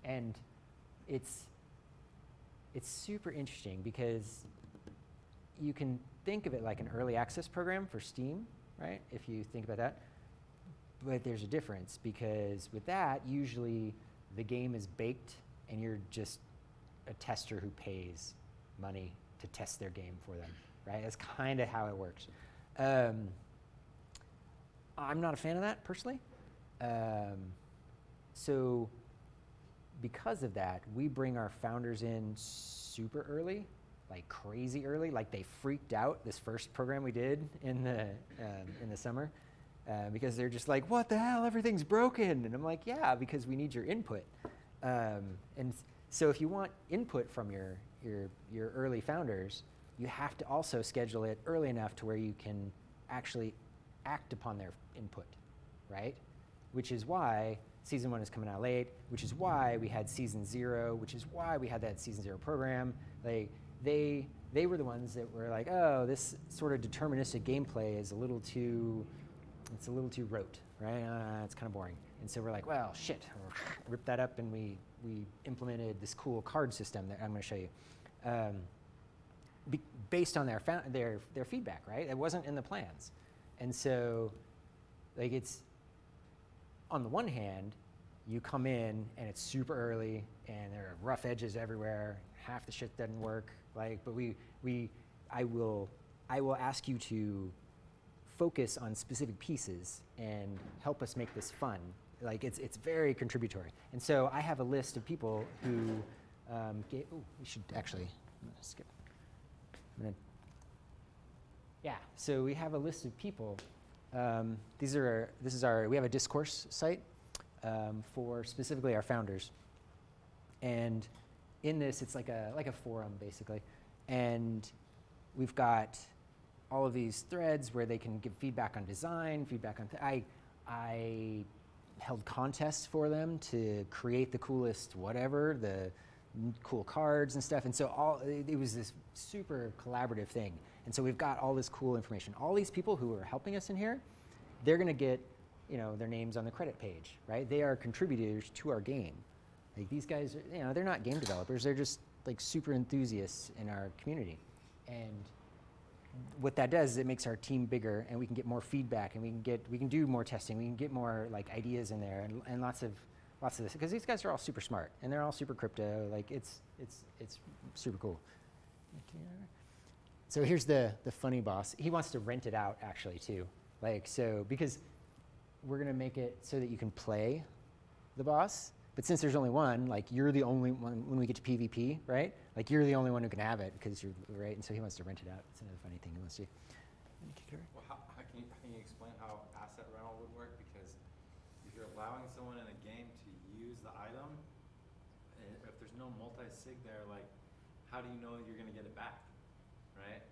And it's super interesting because you can think of it like an early access program for Steam, right? If you think about that. But there's a difference because with that, usually the game is baked and you're just a tester who pays money to test their game for them, right? That's kind of how it works. I'm not a fan of that personally. So because of that, we bring our founders in super early, like crazy early. Like they freaked out this first program we did in the summer because they're just like, what the hell, everything's broken. And I'm like, yeah, because we need your input. And so if you want input from your early founders, you have to also schedule it early enough to where you can actually act upon their input, right? Which is why season 1 is coming out late, which is why we had season 0, which is why we had that season 0 program. They were the ones that were like, oh, this sort of deterministic gameplay is a little too rote, right? It's kind of boring. And so we're like, well, shit, rip that up, and we implemented this cool card system that I'm going to show you, based on their feedback, right? It wasn't in the plans, and so like it's on the one hand, you come in and it's super early and there are rough edges everywhere. Half the shit doesn't work. Like, but I will ask you to focus on specific pieces and help us make this fun. Like it's very contributory. And so I have a list of people who we should actually skip. Yeah. So we have a list of people. We have a discourse site for specifically our founders, and in this it's like a forum basically, and we've got all of these threads where they can give feedback on design, feedback on. I held contests for them to create the coolest whatever, the cool cards and stuff, and so it was this super collaborative thing. And so we've got all this cool information. All these people who are helping us in here, they're going to get, their names on the credit page, right? They are contributors to our game. Like these guys, they're not game developers. They're just like super enthusiasts in our community. And what that does is it makes our team bigger, and we can get more feedback, and we can do more testing. We can get more like ideas in there, and lots of this, because these guys are all super smart and they're all super crypto. Like it's super cool. So here's the funny boss. He wants to rent it out actually too. Like, so, because we're gonna make it so that you can play the boss, but since there's only one, like you're the only one when we get to PvP, right? Like you're the only one who can have it because you're, right? And so he wants to rent it out. It's another funny thing he wants to do. Well, how can you explain how asset rental would work? Because if you're allowing someone in a game to use the item, if there's no multi-sig there, like how do you know you're gonna get it back, right?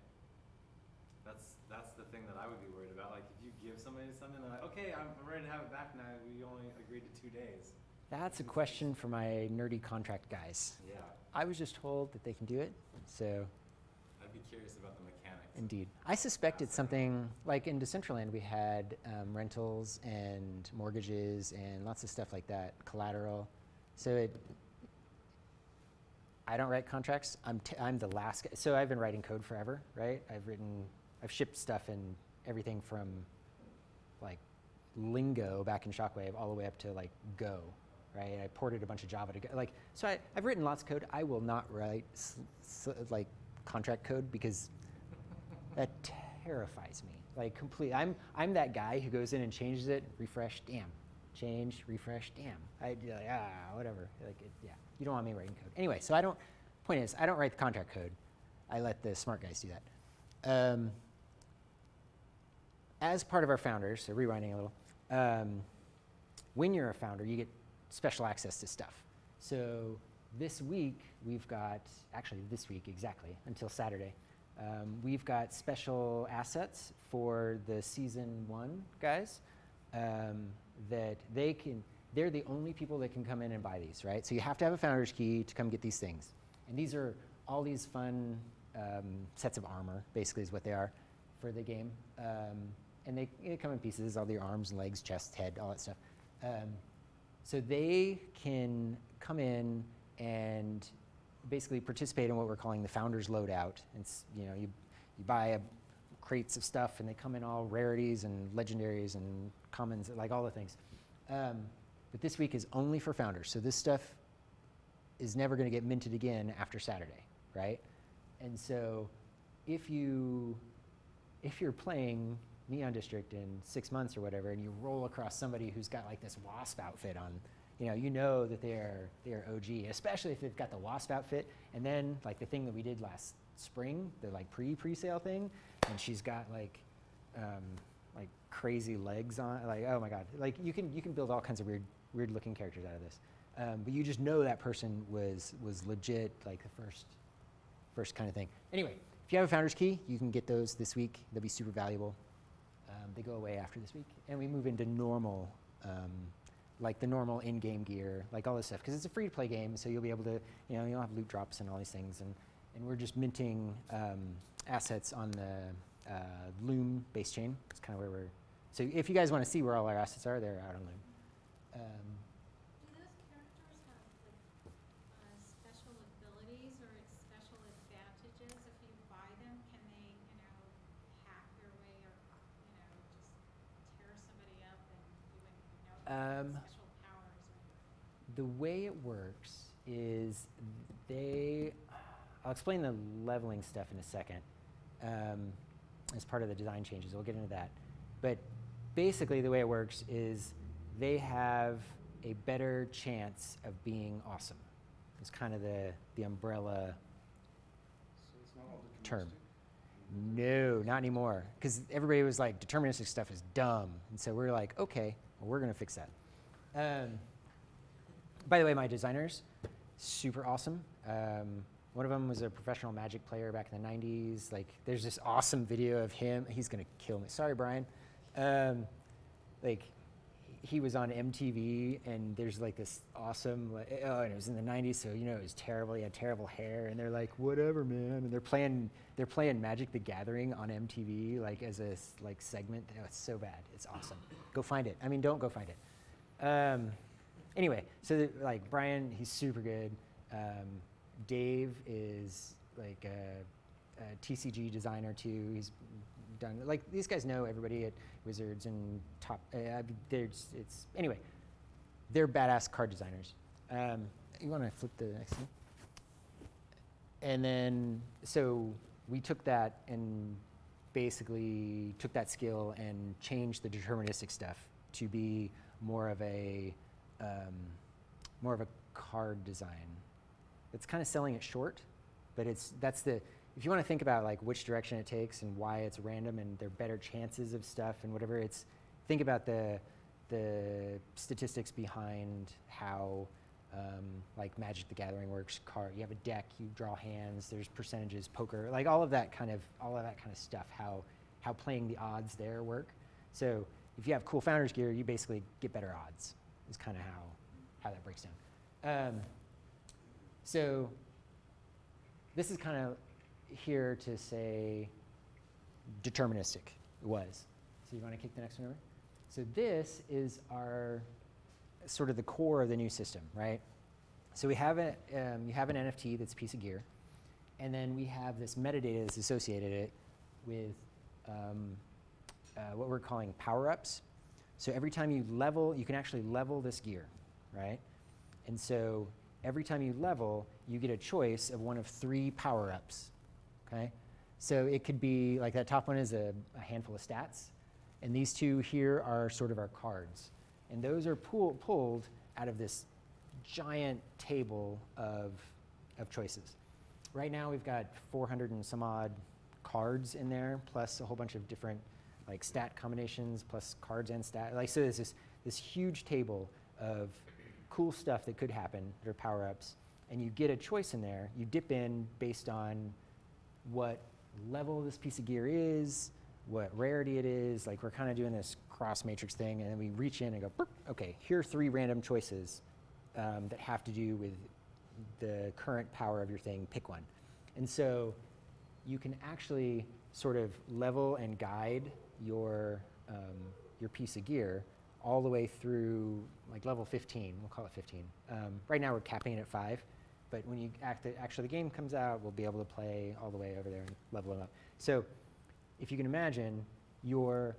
That's the thing that I would be worried about. Like if you give somebody something, they're like, okay, I'm ready to have it back now. We only agreed to 2 days. That's a question for my nerdy contract guys. Yeah. I was just told that they can do it, so. I'd be curious about the mechanics. Indeed. I suspect it's something, like in Decentraland we had rentals and mortgages and lots of stuff like that, collateral. So I don't write contracts. I'm the last guy. So I've been writing code forever, right? I've shipped stuff in everything from like Lingo back in Shockwave all the way up to like Go, right? I ported a bunch of Java to Go. Like, so I've written lots of code. I will not write like contract code because that terrifies me. Like completely. I'm that guy who goes in and changes it, refresh, damn. Change, refresh, damn. I'd be like, whatever. Like, yeah. You don't want me writing code. Anyway, so point is, I don't write the contract code. I let the smart guys do that. As part of our founders, so rewinding a little, when you're a founder, you get special access to stuff. So this week, we've got, actually this week exactly, until Saturday, we've got special assets for the season 1 guys that they're the only people that can come in and buy these, right? So you have to have a founder's key to come get these things. And these are all these fun sets of armor, basically is what they are for the game. And they come in pieces, all their arms and legs, chest, head, all that stuff. So they can come in and basically participate in what we're calling the founders loadout. It's, you know, you buy crates of stuff and they come in all rarities and legendaries and commons, like all the things. But this week is only for founders. So this stuff is never going to get minted again after Saturday, right? And so if you're playing Neon District in 6 months or whatever, and you roll across somebody who's got like this wasp outfit on, you know that they're OG, especially if they've got the wasp outfit. And then like the thing that we did last spring, the like pre-sale thing, and she's got like crazy legs on, like, oh my God, like you can build all kinds of weird looking characters out of this. But you just know that person was legit, like the first kind of thing. Anyway, if you have a founder's key, you can get those this week. They'll be super valuable. They go away after this week, and we move into normal, like the normal in-game gear, like all this stuff, because it's a free-to-play game, so you'll be able to, you'll have loot drops and all these things, and we're just minting assets on the Loom base chain. It's kind of where we're. So if you guys want to see where all our assets are, they're out on Loom. Do those characters have special abilities or special advantages? If you buy them, can they, hack their way or, just tear somebody up and you wouldn't know special powers? The way it works is I'll explain the leveling stuff in a second as part of the design changes. We'll get into that. But basically the way it works is they have a better chance of being awesome. It's kind of the umbrella So it's not all term. deterministic? No, not anymore. Because everybody was like, deterministic stuff is dumb. And so we're like, okay, well, we're going to fix that. By the way, my designers, super awesome. One of them was a professional Magic player back in the 90s. Like, there's this awesome video of him. He's going to kill me. Sorry, Brian. He was on MTV, and there's like this awesome, and it was in the 90s, so it was terrible. He had terrible hair, and they're like, whatever, man. And they're playing Magic the Gathering on MTV, like as a segment. Oh, it's so bad. It's awesome. Go find it. I mean, don't go find it. Anyway, so Brian, he's super good. Dave is like a TCG designer too. He's done, these guys know everybody at Wizards and top. Anyway, they're badass card designers. You want to flip the next one? And then, so we took that and basically took that skill and changed the deterministic stuff to be more of a card design. It's kind of selling it short, but if you want to think about which direction it takes and why it's random and there are better chances of stuff and whatever, think about the statistics behind how Magic the Gathering works. You have a deck, you draw hands, there's percentages, poker, all of that kind of stuff. How playing the odds there work. So if you have cool founders gear, you basically get better odds. Is kind of how that breaks down. So this is kind of here to say deterministic was. So you want to kick the next one over? So this is our sort of the core of the new system, right? So we have you have an NFT that's a piece of gear, and then we have this metadata that's associated it with what we're calling power-ups. So every time you level, you can actually level this gear, right? And so every time you level, you get a choice of one of 3 power-ups, okay? So it could be, that top one is a handful of stats, and these 2 here are sort of our cards. And those are pulled out of this giant table of choices. Right now we've got 400 and some odd cards in there, plus a whole bunch of different stat combinations, plus cards and stat. So there's this huge table of cool stuff that could happen, that are power-ups, and you get a choice in there. You dip in based on what level this piece of gear is, what rarity it is. We're kind of doing this cross matrix thing, and then we reach in and go, okay, here are 3 random choices that have to do with the current power of your thing. Pick one. And so you can actually sort of level and guide your piece of gear all the way through like level 15. We'll call it 15. Right now we're capping it at 5, but when actually the game comes out, we'll be able to play all the way over there and level them up. So if you can imagine, you're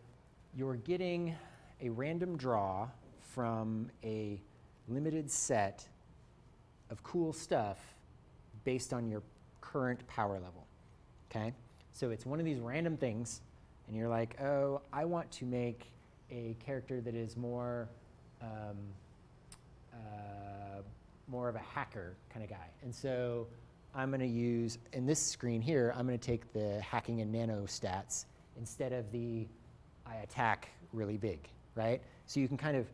getting a random draw from a limited set of cool stuff based on your current power level, okay? So it's one of these random things, and you're like, oh, I want to make a character that is more of a hacker kind of guy. And so I'm going to use, in this screen here, I'm going to take the hacking and nano stats instead of the I attack really big, right? So you can kind of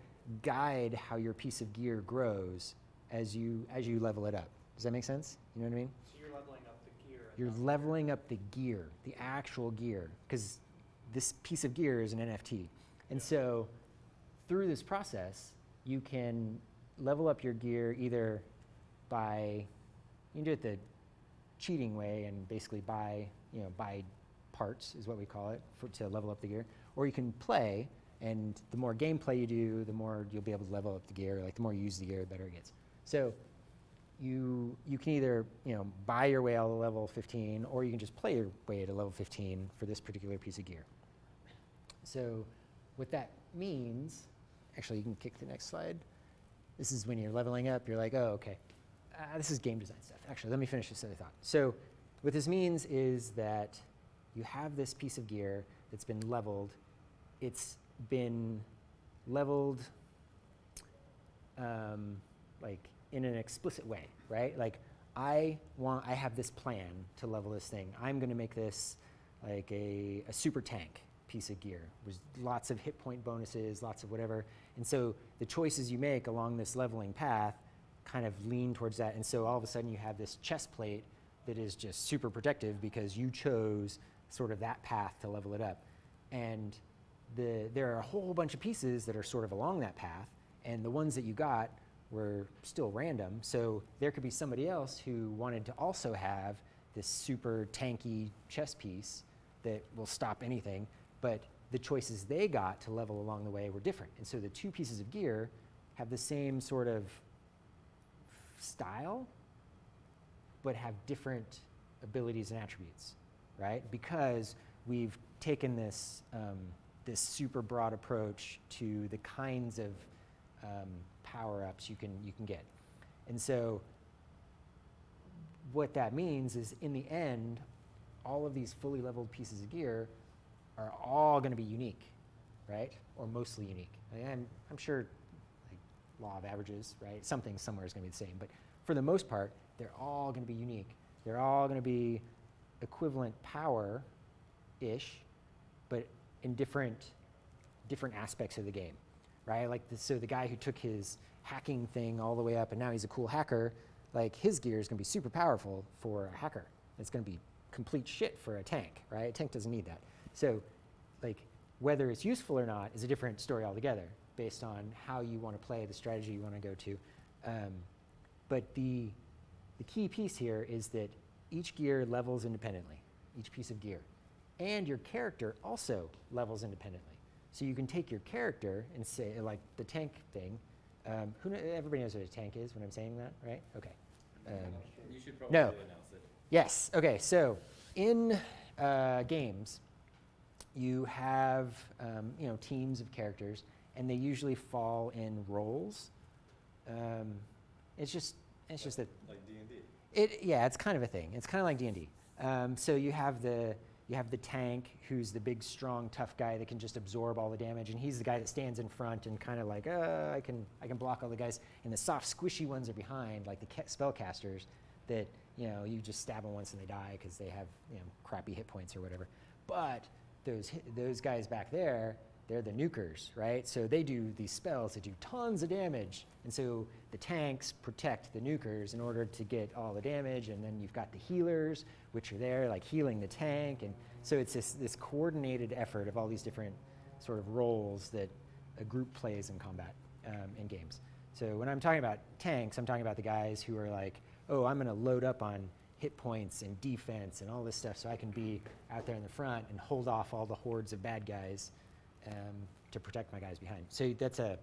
guide how your piece of gear grows as you level it up. Does that make sense? You know what I mean? So you're leveling up the gear. You're leveling up the gear, the actual gear, because this piece of gear is an NFT. And so through this process, you can level up your gear either by, you can do it the cheating way and basically buy parts is what we call it to level up the gear, or you can play, and the more gameplay you do, the more you'll be able to level up the gear. Like the more you use the gear, the better it gets. So you can either buy your way all to level 15, or you can just play your way to level 15 for this particular piece of gear. So what that means, actually you can kick the next slide. This is when you're leveling up, you're like, oh, okay. This is game design stuff. Actually, let me finish this other thought. So what this means is that you have this piece of gear that's been leveled. It's been leveled like in an explicit way, right? Like I have this plan to level this thing. I'm going to make this like a super tank piece of gear with lots of hit point bonuses, lots of whatever. And so the choices you make along this leveling path kind of lean towards that. And so all of a sudden you have this chest plate that is just super protective because you chose sort of that path to level it up. And there are a whole bunch of pieces that are sort of along that path, and the ones that you got were still random. So there could be somebody else who wanted to also have this super tanky chest piece that will stop anything, but the choices they got to level along the way were different. And so the two pieces of gear have the same sort of style, but have different abilities and attributes, right? Because we've taken this this super broad approach to the kinds of power-ups you can get. And so what that means is, in the end, all of these fully leveled pieces of gear are all going to be unique, right? Or mostly unique. I'm sure, like, law of averages, right? Something somewhere is going to be the same, but for the most part, they're all going to be unique. They're all going to be equivalent power-ish, but in different aspects of the game, right? Like, so the guy who took his hacking thing all the way up and now he's a cool hacker, like his gear is going to be super powerful for a hacker. It's going to be complete shit for a tank, right? A tank doesn't need that. So, like, whether it's useful or not is a different story altogether, based on how you want to play, the strategy you want to go to. But the key piece here is that each gear levels independently, each piece of gear. And your character also levels independently. So you can take your character and say, like the tank thing, everybody knows what a tank is when I'm saying that, right? Okay. You should probably no. announce it. Yes, okay, so in games, you have teams of characters, and they usually fall in roles. It's just that Like D&D. Yeah, it's kind of a thing. It's kind of like D&D. So you have the tank, who's the big, strong, tough guy that can just absorb all the damage, and he's the guy that stands in front and kind of like, I can block all the guys. And the soft, squishy ones are behind, like the spellcasters that you just stab them once and they die because they have crappy hit points or whatever. But those guys back there, they're the nukers, right? So they do these spells that do tons of damage. And so the tanks protect the nukers in order to get all the damage. And then you've got the healers, which are there, like healing the tank. And so it's this coordinated effort of all these different sort of roles that a group plays in combat in games. So when I'm talking about tanks, I'm talking about the guys who are like, oh, I'm going to load up on hit points and defense and all this stuff so I can be out there in the front and hold off all the hordes of bad guys. to protect my guys behind. So that's a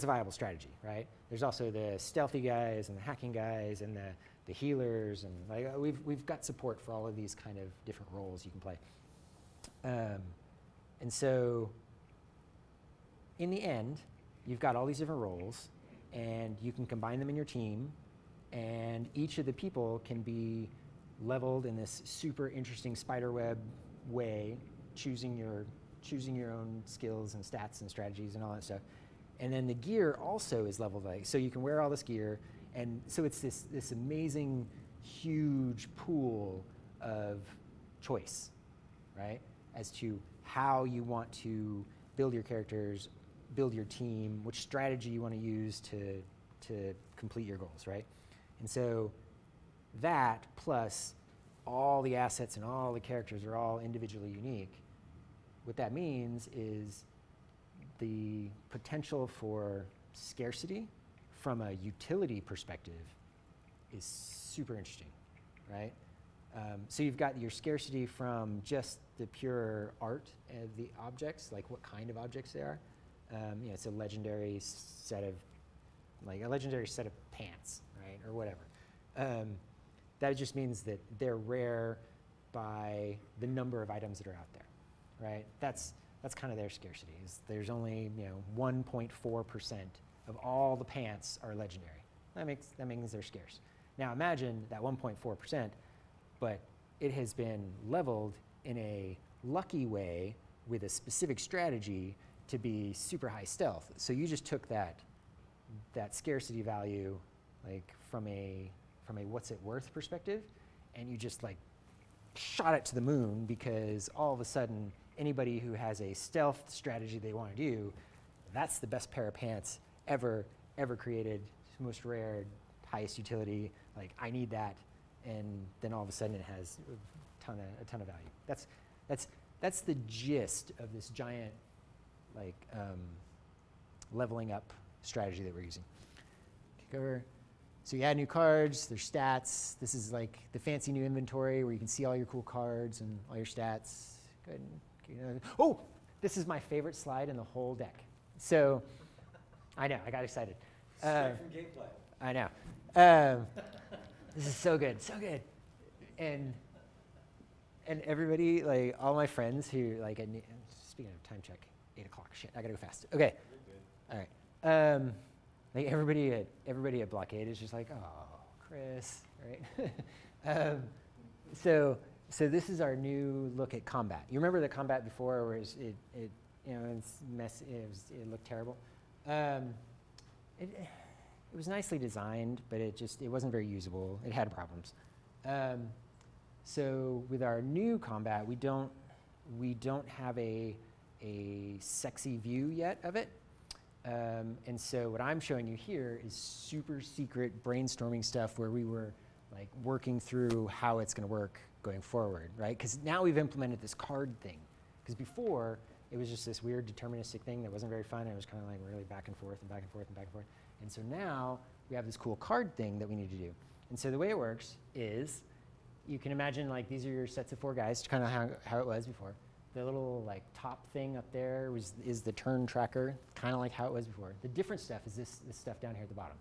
viable strategy, right? There's also the stealthy guys and the hacking guys and the healers, and like we've got support for all of these kind of different roles you can play. And so in the end, you've got all these different roles, and you can combine them in your team, and each of the people can be leveled in this super interesting spiderweb way, choosing your own skills and stats and strategies and all that stuff. And then the gear also is leveled, like, so you can wear all this gear, and so it's this amazing, huge pool of choice, right? As to how you want to build your characters, build your team, which strategy you want to use to complete your goals, right? And so that plus all the assets and all the characters are all individually unique. What that means is the potential for scarcity from a utility perspective is super interesting, right? So you've got your scarcity from just the pure art of the objects, like what kind of objects they are. It's a legendary set of pants, right, or whatever. That just means that they're rare by the number of items that are out there, right? That's kind of their scarcity. Is there's only 1.4% of all the pants are legendary. That means they're scarce. Now imagine that 1.4%, but it has been leveled in a lucky way with a specific strategy to be super high stealth. So you just took that scarcity value, like from a what's it worth perspective, and you just like shot it to the moon, because all of a sudden anybody who has a stealth strategy they want to do, that's the best pair of pants ever created, most rare, highest utility. Like, I need that, and then all of a sudden it has a ton of value. That's the gist of this giant leveling up strategy that we're using. Kick over. So you add new cards, there's stats. This is like the fancy new inventory where you can see all your cool cards and all your stats. Good. Oh, this is my favorite slide in the whole deck. So, I know, I got excited. Straight from gameplay. I know. This is so good, so good. And everybody, like all my friends who, like, speaking of time check, 8 o'clock, shit, I gotta go fast. Okay, all right. Like everybody at Blockade is just like, oh, Chris, right? So this is our new look at combat. You remember the combat before, where it looked terrible. It was nicely designed, but it wasn't very usable. It had problems. So with our new combat, we don't have a sexy view yet of it. And so what I'm showing you here is super secret brainstorming stuff where we were like working through how it's going to work going forward, right? Because now we've implemented this card thing. Because before, it was just this weird deterministic thing that wasn't very fun. It was kind of like really back and forth and back and forth and back and forth. And so now we have this cool card thing that we need to do. And so the way it works is, you can imagine like these are your sets of 4 guys, kind of how it was before. The little like top thing up there is the turn tracker, kind of like how it was before. The different stuff is this stuff down here at the bottom.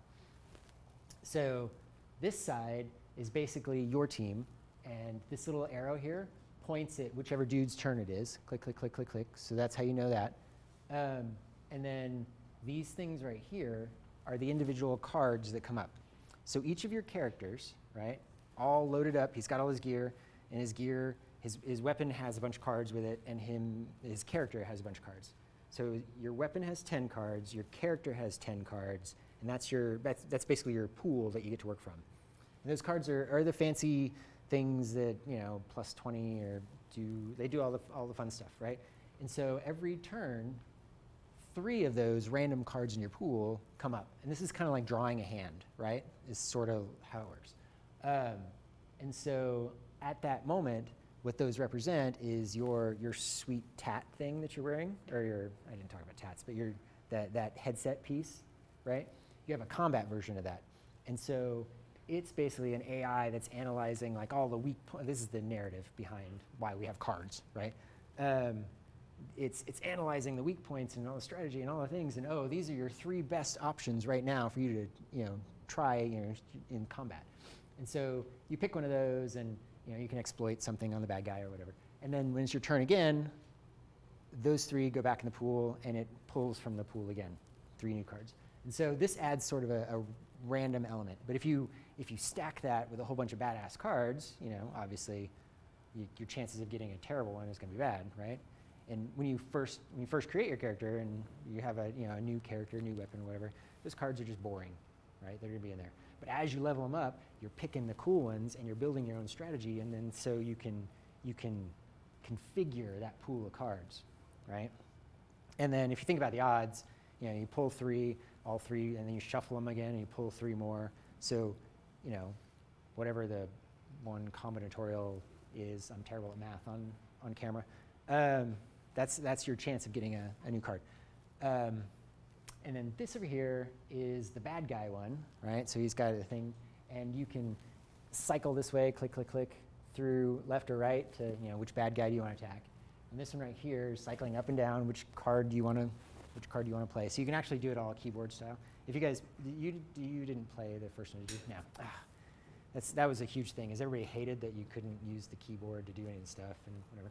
So this side is basically your team, and this little arrow here points at whichever dude's turn it is. Click, click, click, click, click. So that's how you know that. And then these things right here are the individual cards that come up. So each of your characters, right, all loaded up. He's got all his gear, and his weapon has a bunch of cards with it, and his character has a bunch of cards. So your weapon has 10 cards, your character has 10 cards, and that's basically your pool that you get to work from. And those cards are the fancy things that, plus 20 or they do all the fun stuff, right? And so every turn, 3 of those random cards in your pool come up. And this is kind of like drawing a hand, right? Is sort of how it works. And so at that moment, what those represent is your sweet tat thing that you're wearing, or I didn't talk about tats, but that headset piece, right? You have a combat version of that. And so it's basically an AI that's analyzing like all the weak points. This is the narrative behind why we have cards, right? it's analyzing the weak points and all the strategy and all the things, and oh, these are your 3 best options right now for you to try in combat. And so you pick one of those, and you can exploit something on the bad guy or whatever. And then when it's your turn again, those 3 go back in the pool, and it pulls from the pool again, 3 new cards. And so this adds sort of a random element. But if you stack that with a whole bunch of badass cards, obviously your chances of getting a terrible one is going to be bad, right? And when you first create your character and you have a new character, new weapon, whatever, those cards are just boring, right? They're going to be in there. But as you level them up, you're picking the cool ones and you're building your own strategy, and then so you can configure that pool of cards, right? And then if you think about the odds, you pull 3, all 3, and then you shuffle them again and you pull 3 more. So, whatever the one combinatorial is, I'm terrible at math on camera. That's your chance of getting a new card. And then this over here is the bad guy one, right? So he's got a thing, and you can cycle this way, click, click, click, through left or right to, which bad guy do you want to attack. And this one right here is cycling up and down, which card do you want to play. So you can actually do it all keyboard style. If you guys, you didn't play the first one, did you? No. That was a huge thing, is everybody hated that you couldn't use the keyboard to do any of the stuff and whatever.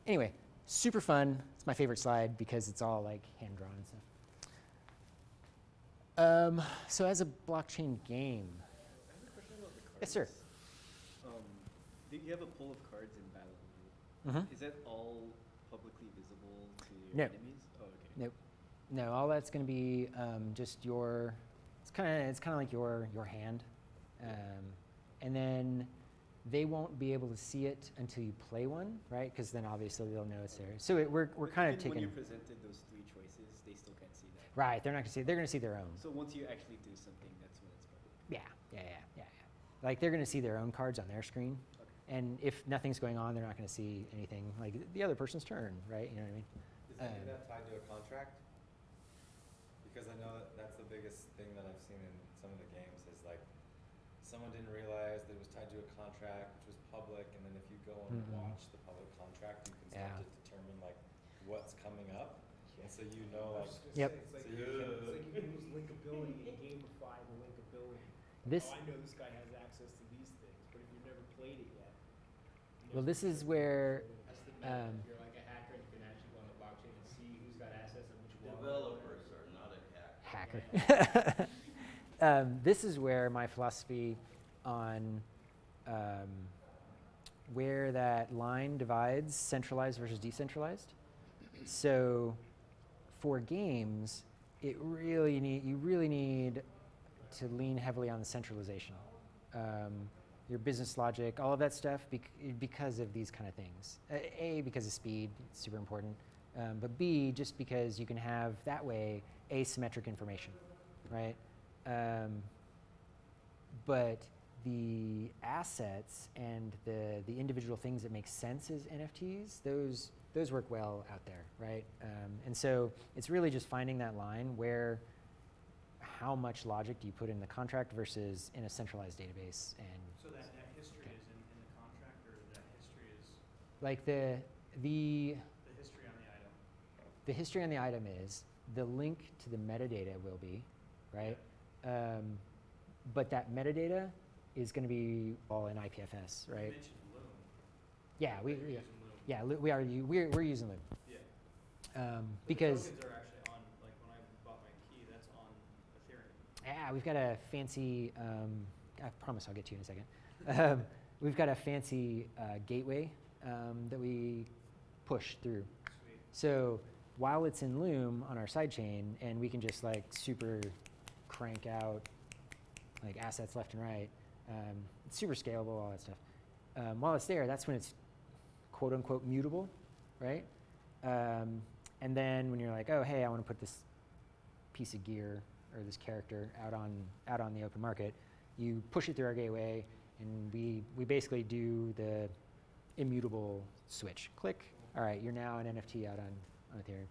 Anyway, super fun. It's my favorite slide because it's all like hand-drawn and stuff. So as a blockchain game. I have a question about the cards. Yes, sir. You have a pool of cards in battle. Mm-hmm. Is that all publicly visible to your No. enemies? Oh, okay. Nope. No, all that's going to be just your. It's kind of like your hand, and then they won't be able to see it until you play one, right? Because then obviously they'll know it's there. So we're kind of taking. When you presented those 3 choices, they still can't see that. Right, they're not going to see. They're going to see their own. So once you actually do something, that's when it's public. Yeah. Like they're going to see their own cards on their screen, Okay. and if nothing's going on, they're not going to see anything like the other person's turn, right? You know what I mean? Is any of that tied to a contract? Because I know that's the biggest thing that I've seen in some of the games is like someone didn't realize that it was tied to a contract, which was public, and then if you go and watch the public contract, you can start to determine like what's coming up, and so like. Yep. It's like, So you you can use linkability and gamify the linkability. This. I know this guy has access to these things, but if you've never played it yet. Well, this is where. That's the meta. If you're like a hacker, you can actually go on the blockchain and see who's got access and which one. Developers are not a hacker. This is where my philosophy on where that line divides centralized versus decentralized. So for games, you really need to lean heavily on the centralization. Your business logic, all of that stuff, because of these kind of things. A, because of speed, it's super important. But B, just because you can have that way asymmetric information, right? But the assets and the individual things that make sense as NFTs, those work well out there, right? And so it's really just finding that line where how much logic do you put in the contract versus in a centralized database. And So that history is in the contract, or that history is like the history on the item? The history on the item is, the link to the metadata will be, right? But that metadata is going to be all in IPFS, You right? mentioned Loom. Yeah, You're using Loom. we're using Loom. Yeah. Because the tokens are actually on, like when I bought my key, that's on Ethereum. we've got a fancy, I promise I'll get to you in a second. We've got a fancy gateway that we push through. Sweet. So while it's in Loom on our sidechain, and we can just like super crank out like assets left and right, it's super scalable, all that stuff. While it's there, that's when it's quote unquote mutable, right? And then when you're like, oh hey, I want to put this piece of gear or this character out on the open market, you push it through our gateway, and we basically do the immutable switch. Click. All right, you're now an NFT out on Ethereum.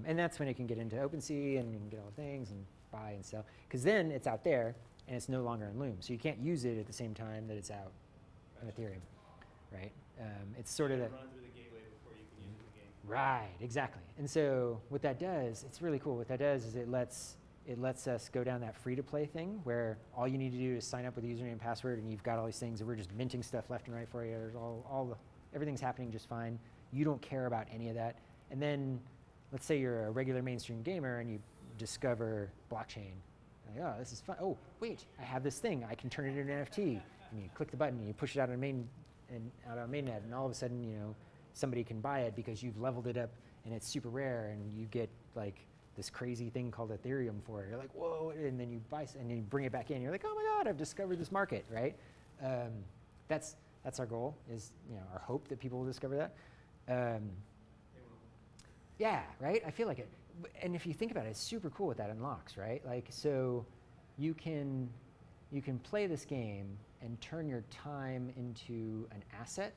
And that's when it can get into OpenSea and you can get all the things and buy and sell. Because then it's out there and it's no longer in Loom. So you can't use it at the same time that it's out on Ethereum, right? It's sort of You that. run through the Right, exactly. And so what that does, it's really cool. What that does is it lets us go down that free-to-play thing where all you need to do is sign up with a username and password, and you've got all these things, and we're just minting stuff left and right for you. There's everything's happening just fine. You don't care about any of that. And then let's say you're a regular mainstream gamer and you discover blockchain. Like, oh, this is fun. Oh, wait, I have this thing. I can turn it into an NFT. And you click the button and you push it out on mainnet, and all of a sudden, somebody can buy it because you've leveled it up and it's super rare, and you get like this crazy thing called Ethereum for it. You're like, whoa, and then you buy, and then you bring it back in. You're like, oh my God, I've discovered this market, right? That's our goal, is our hope that people will discover that. Yeah, right. I feel like it. And if you think about it, it's super cool what that unlocks, right? Like, so you can play this game and turn your time into an asset,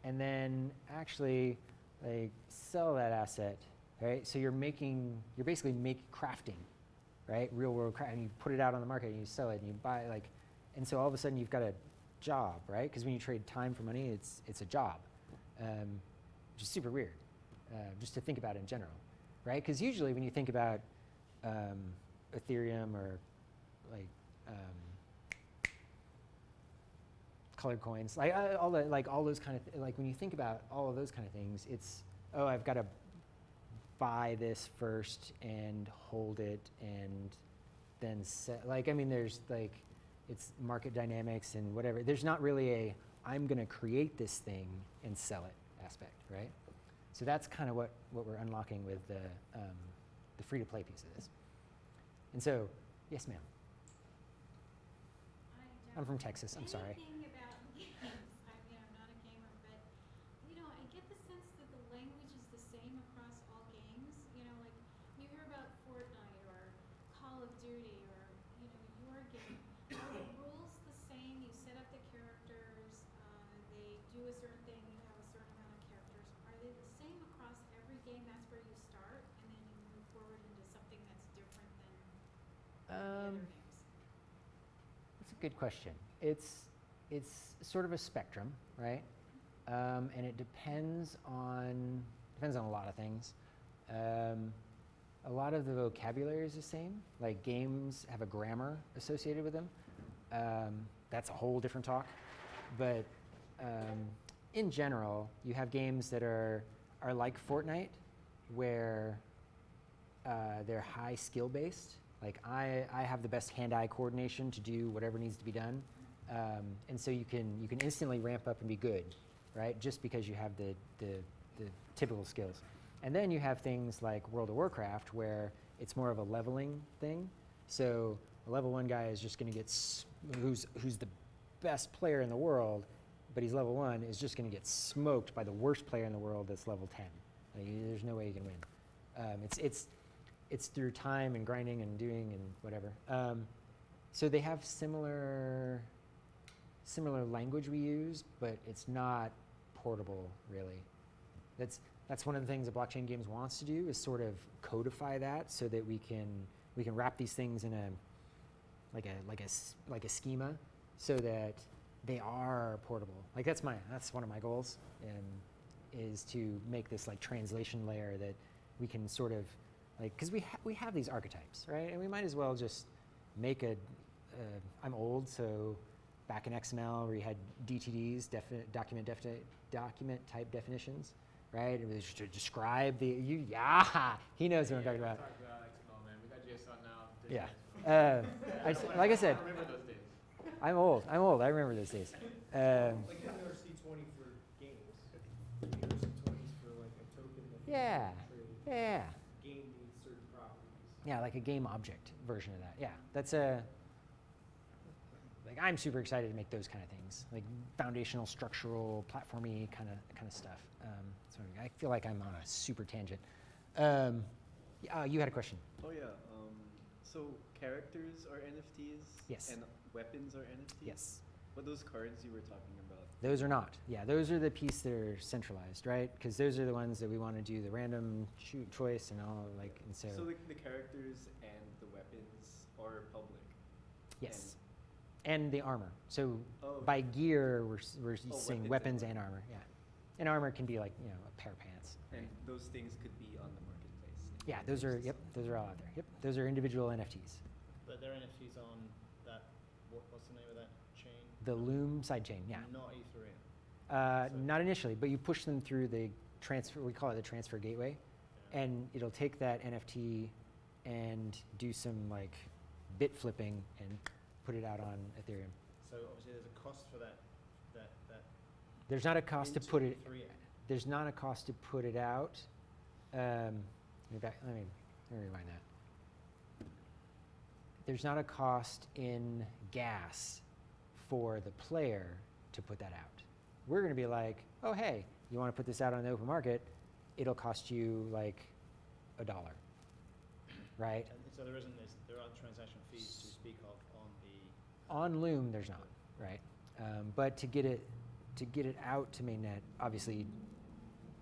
and then actually like sell that asset, right? So you're basically crafting, right? Real world craft, and you put it out on the market and you sell it and you buy and so all of a sudden you've got a job, right? Because when you trade time for money, it's a job, which is super weird, just to think about in general, right? Because usually when you think about Ethereum or like colored coins, like all those kind of like when you think about all of those kind of things, it's I've got to buy this first and hold it and then there's like it's market dynamics and whatever. There's not really I'm going to create this thing and sell it aspect, right? So that's kind of what we're unlocking with the free-to-play piece of this. And so, yes, ma'am. I'm from Texas. I'm sorry. Anything about games. I'm not a gamer, but I get the sense that the language is the same across all games. Like you hear about Fortnite or Call of Duty or your game. Are the rules the same? You set up the characters. They do a certain thing. You have a certain amount of characters. Are they the same across every game? That's where you start, and then you move forward into something that's different than the other games. That's a good question. It's sort of a spectrum, right? And it depends on a lot of things. A lot of the vocabulary is the same. Like games have a grammar associated with them. That's a whole different talk. But in general, you have games that are like Fortnite, where they're high skill based. Like I have the best hand-eye coordination to do whatever needs to be done, and so you can instantly ramp up and be good, right? Just because you have the typical skills. And then you have things like World of Warcraft, where it's more of a leveling thing. So a level 1 guy is just going to get who's the best player in the world, but he's level 1, is just going to get smoked by the worst player in the world that's level 10. Like, there's no way you can win. It's through time and grinding and doing and whatever. So they have similar language we use, but it's not portable really. That's one of the things that blockchain games wants to do, is sort of codify that so that we can wrap these things in a schema, so that they are portable. Like that's one of my goals, is to make this like translation layer that we can sort of because we have these archetypes, right? And we might as well just make I'm old, so back in XML where you had DTDs, document type definitions, right? It was to describe he knows what I'm talking about. Talk about XML, man. We got JSON now. Yeah. Like I said, I remember those days. I'm old. I remember those days. Like ERC20 for games. ERC20 is for like a token that Yeah. Yeah. game needs certain properties. Yeah, like a game object version of that. Yeah, that's I'm super excited to make those kind of things, like foundational, structural, platformy kind of stuff. So I feel like I'm on a super tangent. You had a question. Oh yeah. So characters are NFTs. Yes. And weapons are NFTs. Yes. But those cards you were talking about. Those are not. Yeah, those are the piece that are centralized, right? Because those are the ones that we want to do the random choice and all, and so. So the characters and the weapons are public. Yes. And the armor. So Oh, by gear, we're seeing weapons weapons and and armor. Yeah. And armor can be like, you know, a pair of pants. And right? those things could be on the marketplace. Yeah, those are, yep, those are all out there. Yep, those are individual NFTs. But they're NFTs on that, what's the name of that chain? The Loom sidechain, yeah. Not Ethereum. So- Not initially, but you push them through the transfer, we call it the transfer gateway, Yeah. and it'll take that NFT and do some like bit flipping and put it out on Ethereum. So obviously there's a cost for that There's not a cost to into put it, Ethereum. there's not a cost to put it out. Let me rewind that. There's not a cost in gas for the player to put that out. We're going to be like, oh, hey, you want to put this out on the open market? It'll cost you like $1, right? And so there are transaction fees to speak of on the. On Loom, there's not, right? But to get it out to mainnet, obviously, you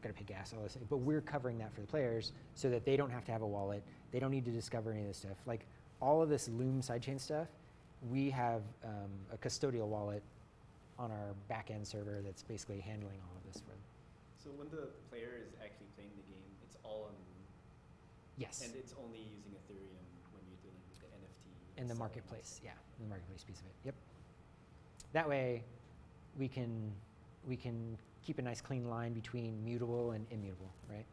got to pay gas, all this. But we're covering that for the players so that they don't have to have a wallet. They don't need to discover any of this stuff. Like all of this Loom sidechain stuff, we have a custodial wallet on our back-end server that's basically handling all of this for them. So when the player is actually playing the game, it's all on Loom, Yes, and it's only using Ethereum when you're dealing with the NFT. in the selling marketplace, yeah, the marketplace piece of it. Yep. That way, we can keep a nice clean line between mutable and immutable, right?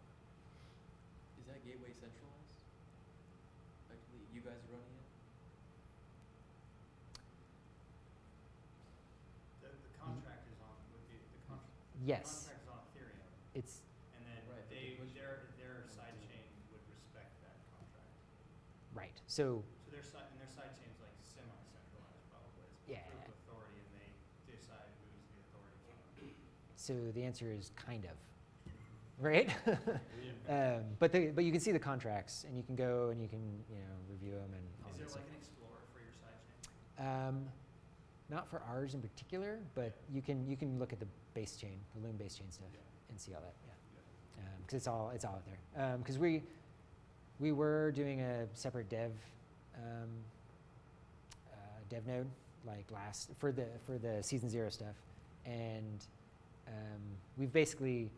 Is that gateway centralized? Actually, you guys are running it? The contract is on, would be, the contract. Yes, The contract is on Ethereum, it's and then Right, but they push it their on sidechain would respect that contract. right. So So and their sidechain's like semi-centralized probably. It's Yeah. approved authority and they decide who's the authority. So the answer is kind of, right? But you can see the contracts, and you can go and you can review them and all Is there that like stuff. an explorer for your sidechain? Not for ours in particular, but you can look at the base chain, the Loom base chain stuff, and see all that. Yeah, because it's all out there. Because we were doing a separate dev node like for the season 0 stuff, and we've basically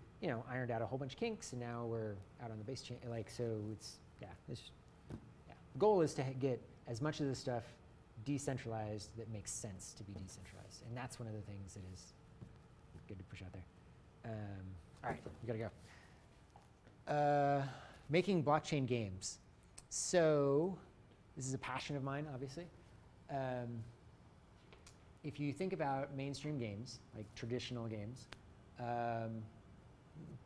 ironed out a whole bunch of kinks, and now we're out on the base chain. Like so, the goal is to get as much of the stuff decentralized that makes sense to be decentralized, and that's one of the things that is good to push out there. All right, we gotta go. Making blockchain games. So this is a passion of mine, obviously. If you think about mainstream games, like traditional games,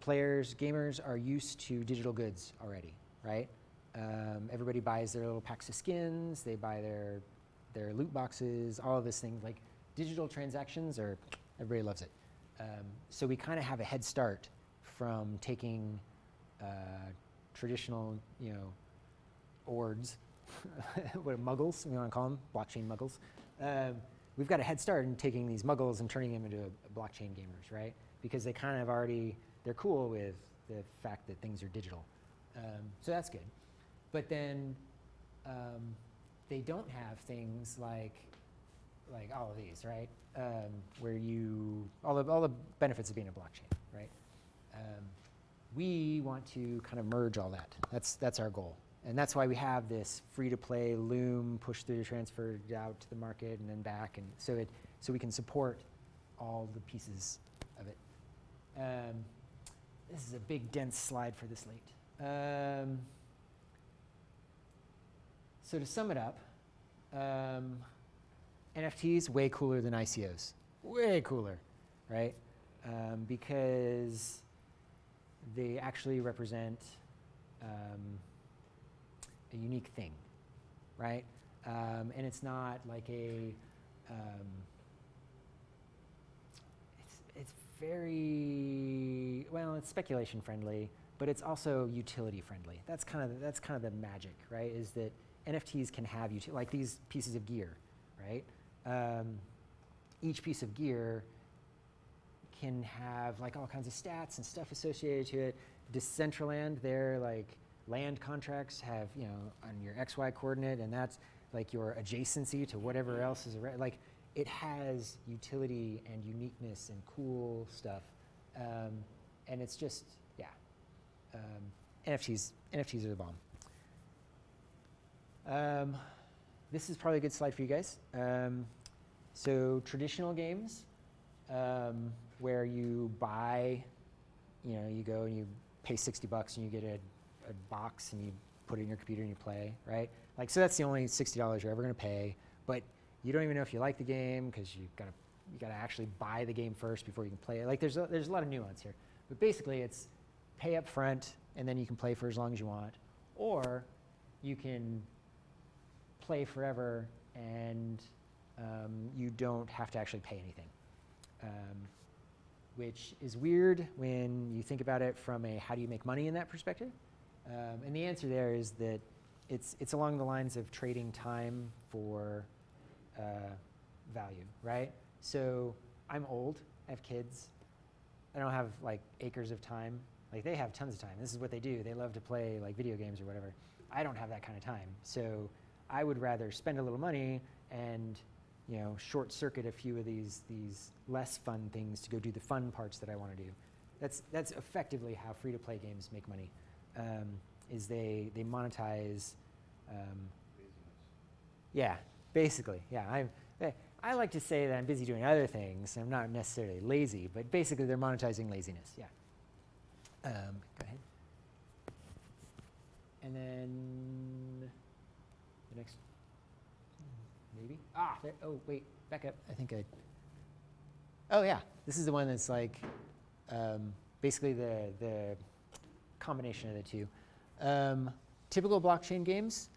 gamers are used to digital goods already, right? Everybody buys their little packs of skins, they buy their loot boxes, all of this thing. Like digital transactions everybody loves it. So we kind of have a head start from taking traditional, ords, what muggles, we want to call them, blockchain muggles. We've got a head start in taking these muggles and turning them into blockchain gamers, right? Because they kind of they're cool with the fact that things are digital. So that's good. But then they don't have things like all of these, right? Where all the benefits of being a blockchain, right? We want to kind of merge all that. That's our goal. And that's why we have this free-to-play Loom, push through, transfer out to the market, and then back, and so we can support all the pieces of it. This is a big, dense slide for this late. So to sum it up, NFTs way cooler than ICOs, way cooler, right? Because they actually represent a unique thing, right? And it's not like it's very, it's speculation friendly, but it's also utility friendly. That's kind of the magic, right? Is that NFTs can have like these pieces of gear, right? Each piece of gear can have like all kinds of stats and stuff associated to it. Decentraland, their like land contracts have on your XY coordinate, and that's like your adjacency to whatever else is around. Like it has utility and uniqueness and cool stuff And it's just, yeah. NFTs are the bomb. This is probably a good slide for you guys. So traditional games, where you buy, you go and you pay $60 and you get a box and you put it in your computer and you play, right? Like, so that's the only $60 you're ever gonna pay, but you don't even know if you like the game because you gotta actually buy the game first before you can play it. Like, there's a lot of nuance here, but basically it's pay up front and then you can play for as long as you want, or you can play forever and you don't have to actually pay anything, which is weird when you think about it from a how do you make money in that perspective. And the answer there is that it's along the lines of trading time for value, right? So I'm old, I have kids, I don't have like acres of time. Like, they have tons of time. This is what they do. They love to play like video games or whatever. I don't have that kind of time. So I would rather spend a little money and short circuit a few of these less fun things to go do the fun parts that I want to do. That's effectively how free-to-play games make money. Is they monetize. Yeah, basically. Yeah, I like to say that I'm busy doing other things. I'm not necessarily lazy, but basically they're monetizing laziness. Yeah. Go ahead. And then the next, maybe. Oh wait, back up. I think oh yeah, this is the one that's like basically the combination of the two. Typical blockchain games,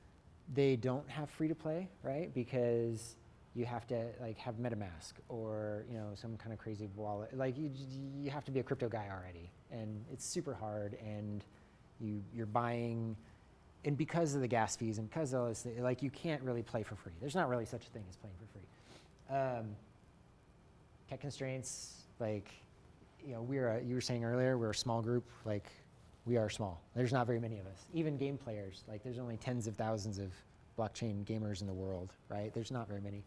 they don't have free to play, right? Because you have to like have MetaMask or some kind of crazy wallet. Like, you have to be a crypto guy already, and it's super hard. And you're buying, and because of the gas fees and because of all this, like, you can't really play for free. There's not really such a thing as playing for free. Tech constraints, like, you were saying earlier, we're a small group. Like, we are small. There's not very many of us. Even game players, like, there's only tens of thousands of blockchain gamers in the world, right? There's not very many.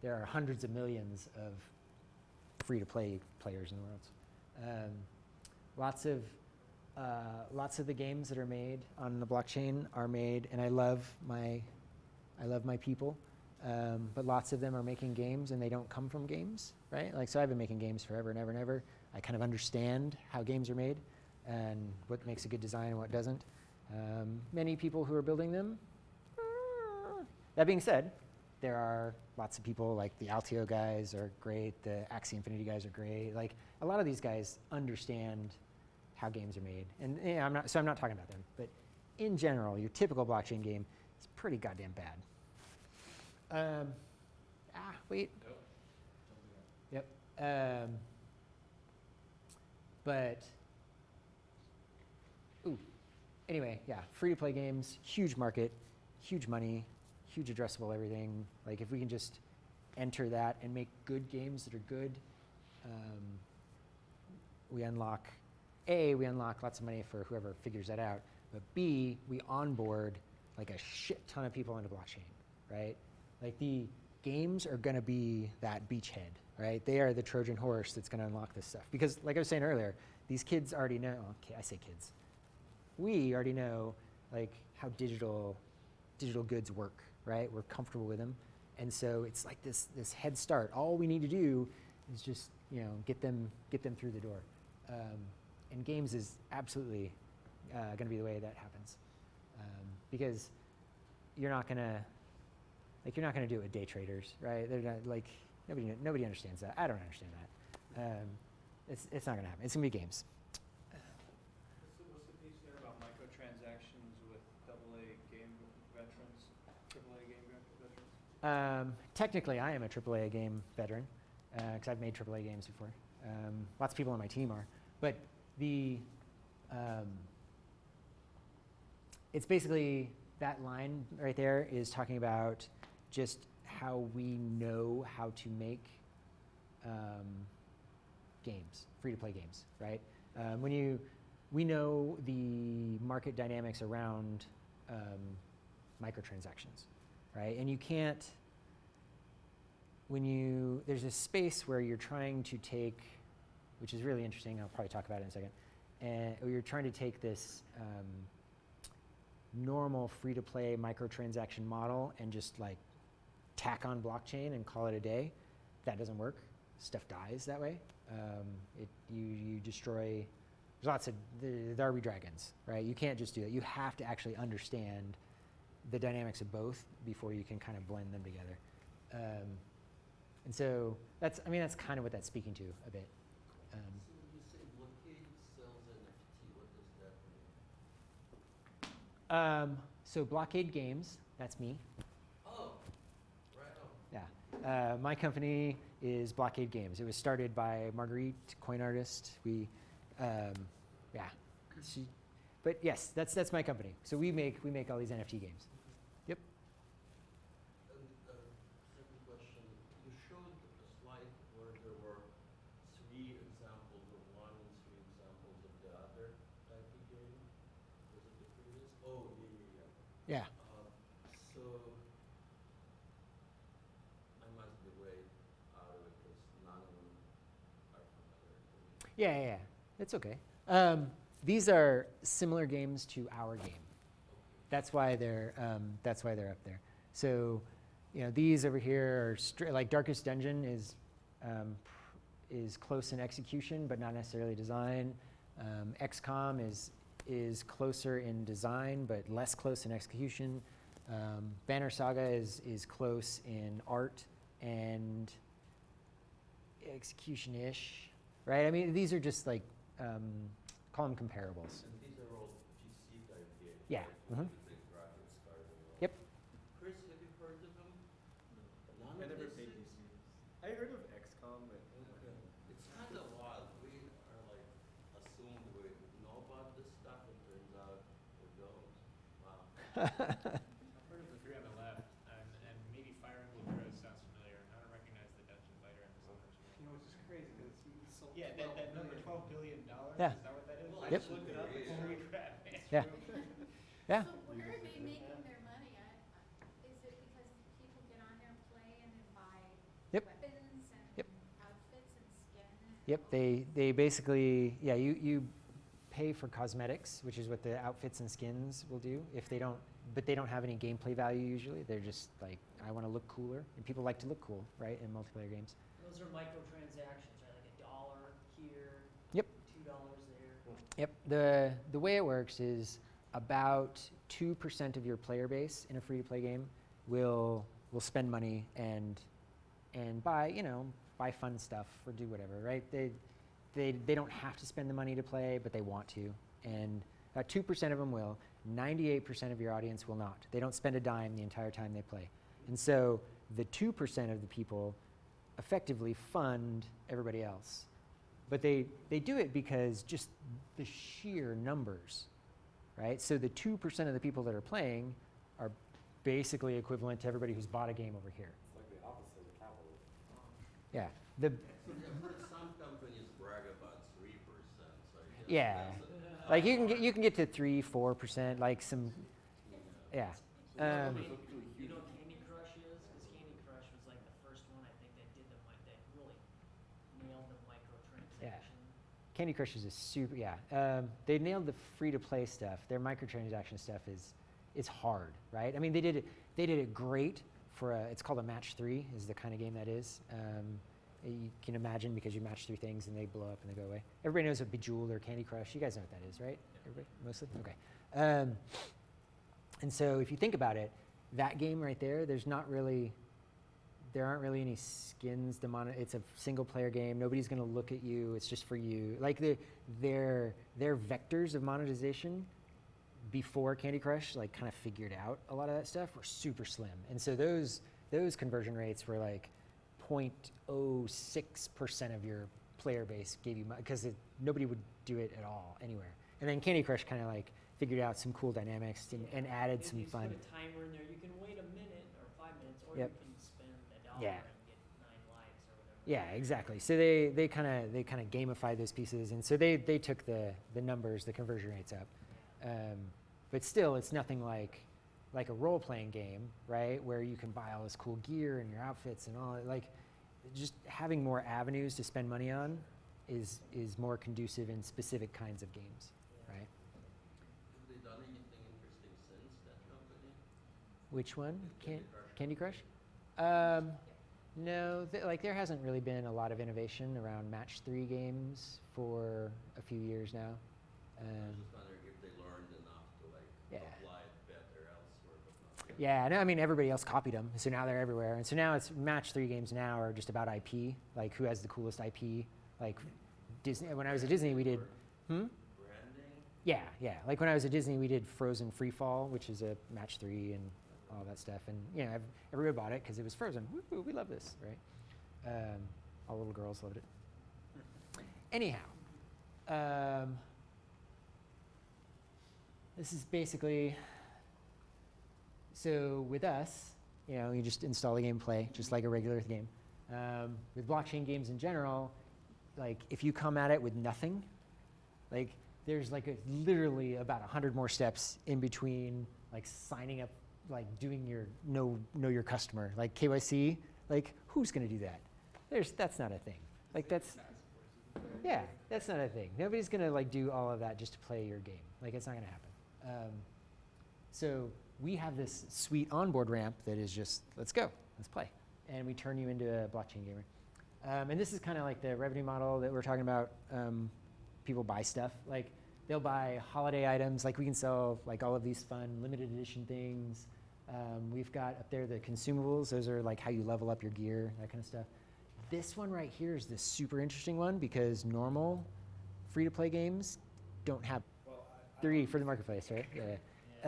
There are hundreds of millions of free-to-play players in the world. Lots of the games that are made on the blockchain are made, and I love my people, but lots of them are making games and they don't come from games, right? Like, so I've been making games forever and ever and ever. I kind of understand how games are made and what makes a good design and what doesn't. Many people who are building them. That being said, there are lots of people, like the Altio guys are great, the Axie Infinity guys are great. Like, a lot of these guys understand how games are made. And I'm not talking about them, but in general, your typical blockchain game is pretty goddamn bad. Wait. Nope. Yep. Anyway, yeah, free-to-play games, huge market, huge money, huge addressable everything. Like, if we can just enter that and make good games that are good, we unlock lots of money for whoever figures that out, but B, we onboard like a shit ton of people into blockchain, right? Like, the games are gonna be that beachhead, right? They are the Trojan horse that's gonna unlock this stuff. Because, like I was saying earlier, these kids already know, okay, I say kids. We already know, like, how digital goods work, right? We're comfortable with them. And so it's like this head start. All we need to do is just, get them through the door. And games is absolutely going to be the way that happens, because you're not going to do it with day traders, right? They're not, like, nobody understands that. I don't understand that. It's not going to happen. It's going to be games. What's the piece there about microtransactions with AA game veterans, AAA game veterans? Technically, I am a AAA game veteran because I've made AAA games before. Lots of people on my team are, but it's basically that line right there is talking about just how we know how to make games, free-to-play games, right? We know the market dynamics around microtransactions, right? And you can't, there's a space where you're trying to take which is really interesting. I'll probably talk about it in a second. And we were trying to take this normal free-to-play microtransaction model and just like tack on blockchain and call it a day. That doesn't work. Stuff dies that way. You destroy. There's lots of there are dragons, right? You can't just do that. You have to actually understand the dynamics of both before you can kind of blend them together. And so that's kind of what that's speaking to a bit. So you say Blockade sells NFT, what does that mean? So Blockade Games, that's me. Oh, right on. Yeah. My company is Blockade Games. It was started by Marguerite, coin artist. But yes, that's my company. So we make all these NFT games. Yep. And second question, you showed a slide where there were 3 examples of one and 3 examples of the other type of game. Was it the previous? Oh, yeah. Yeah. So I must be way out of it because none of them are familiar to me. Yeah. It's okay. These are similar games to our game. That's why they're up there. So, these over here are like Darkest Dungeon is close in execution, but not necessarily design. XCOM is closer in design, but less close in execution. Banner Saga is close in art and execution-ish, right? I mean, these are just like call them comparables. And these are all PC type games. Yeah. Right? Mhm. With the graphics card and all. Yep. Chris, have you heard of them? None I of never these played things? these games. I heard of XCOM, but Okay. It's kind of wild. We are like assumed we know about this stuff, and turns out we don't. Wow. I've heard of the 3 on the left, and maybe Fire Emblem Heroes sounds familiar. I don't recognize the Dungeon Fighter and the Summoners War. you know, it's just crazy because it's so. Yeah, that number $12 billion. Yeah. Is that what that is? Well, I Yep. just looked it up. It's Yeah. free crap, man. Yeah. Yeah. So where are they making their money? Is it because people get on there, play, and then buy Yep. weapons and Yep. outfits and skin? Yep. They basically you pay for cosmetics, which is what the outfits and skins will do. But they don't have any gameplay value usually. They're just like, I want to look cooler, and people like to look cool, right, in multiplayer games. Those are microtransactions, right? Like $1 here. Yep. $2 there. Yep. The way it works is about 2% of your player base in a free-to-play game will spend money and buy fun stuff or do whatever, right? They don't have to spend the money to play, but they want to. And 2% of them will. 98% of your audience will not. They don't spend a dime the entire time they play. And so the 2% of the people effectively fund everybody else. But they do it because just the sheer numbers, right? So the 2% of the people that are playing are basically equivalent to everybody who's bought a game over here. It's like the opposite of capitalism. Yeah. So I've heard some companies brag about 3%. So I guess Yeah. that's Like you can get to 3-4%, like some, yeah. You know what Candy Crush is? Because Candy Crush was like the first one, I think, that did that really nailed the microtransaction. Candy Crush is a super, they nailed the free-to-play stuff. Their microtransaction stuff is hard, right? I mean, they did it great for it's called a match 3 is the kind of game that is. You can imagine because you match 3 things and they blow up and they go away. Everybody knows what Bejeweled or Candy Crush. You guys know what that is, right? Everybody, mostly? Okay. And so if you think about it, that game right there, there aren't really any skins to it's a single player game. Nobody's going to look at you. It's just for you. Like their vectors of monetization before Candy Crush like kind of figured out a lot of that stuff were super slim. And so those conversion rates were like 0.06% of your player base gave you money because nobody would do it at all anywhere. And then Candy Crush kind of like figured out some cool dynamics and added If some you fun. put a timer in there, you can wait a minute or 5 minutes, or Yep. you can spend $1 Yeah. and get 9 likes or whatever. Yeah, exactly. So they kind of gamified those pieces, and so they took the numbers, the conversion rates up. But still, it's nothing like a role-playing game, right? Where you can buy all this cool gear and your outfits and all. Like, just having more avenues to spend money on is more conducive in specific kinds of games, right? Have they done anything interesting since that company? Which one? Candy Candy Crush? Crush? No, like there hasn't really been a lot of innovation around match 3 games for a few years now. I was just wondering if they learned enough to like Yeah. apply it better elsewhere, but not really. Yeah, no, I mean everybody else copied them, so now they're everywhere. And so now it's match 3 games now are just about IP, like who has the coolest IP. Like Disney. When I was at Disney, we did. Branding? Yeah. Like when I was at Disney, we did Frozen Free Fall, which is a match 3 and all that stuff. And you know, everybody bought it because it was Frozen. Woo, we love this, right? All little girls loved it. Anyhow, this is basically. So with us, you know, you just install the game, play, just like a regular game. With blockchain games in general, like if you come at it with nothing, like there's like literally about 100 more steps in between, like signing up, like doing your know your customer, like KYC. Like who's going to do that? That's not a thing. Like that's not a thing. Nobody's going to like do all of that just to play your game. Like it's not going to happen. So we have this sweet onboard ramp that is just let's go, let's play, and we turn you into a blockchain gamer. And this is kind of like the revenue model that we're talking about. People buy stuff. Like they'll buy holiday items. Like we can sell like all of these fun limited edition things. We've got up there the consumables. Those are like how you level up your gear, that kind of stuff. This one right here is the super interesting one because normal free-to-play games don't have 3 for the marketplace, right? Yeah. I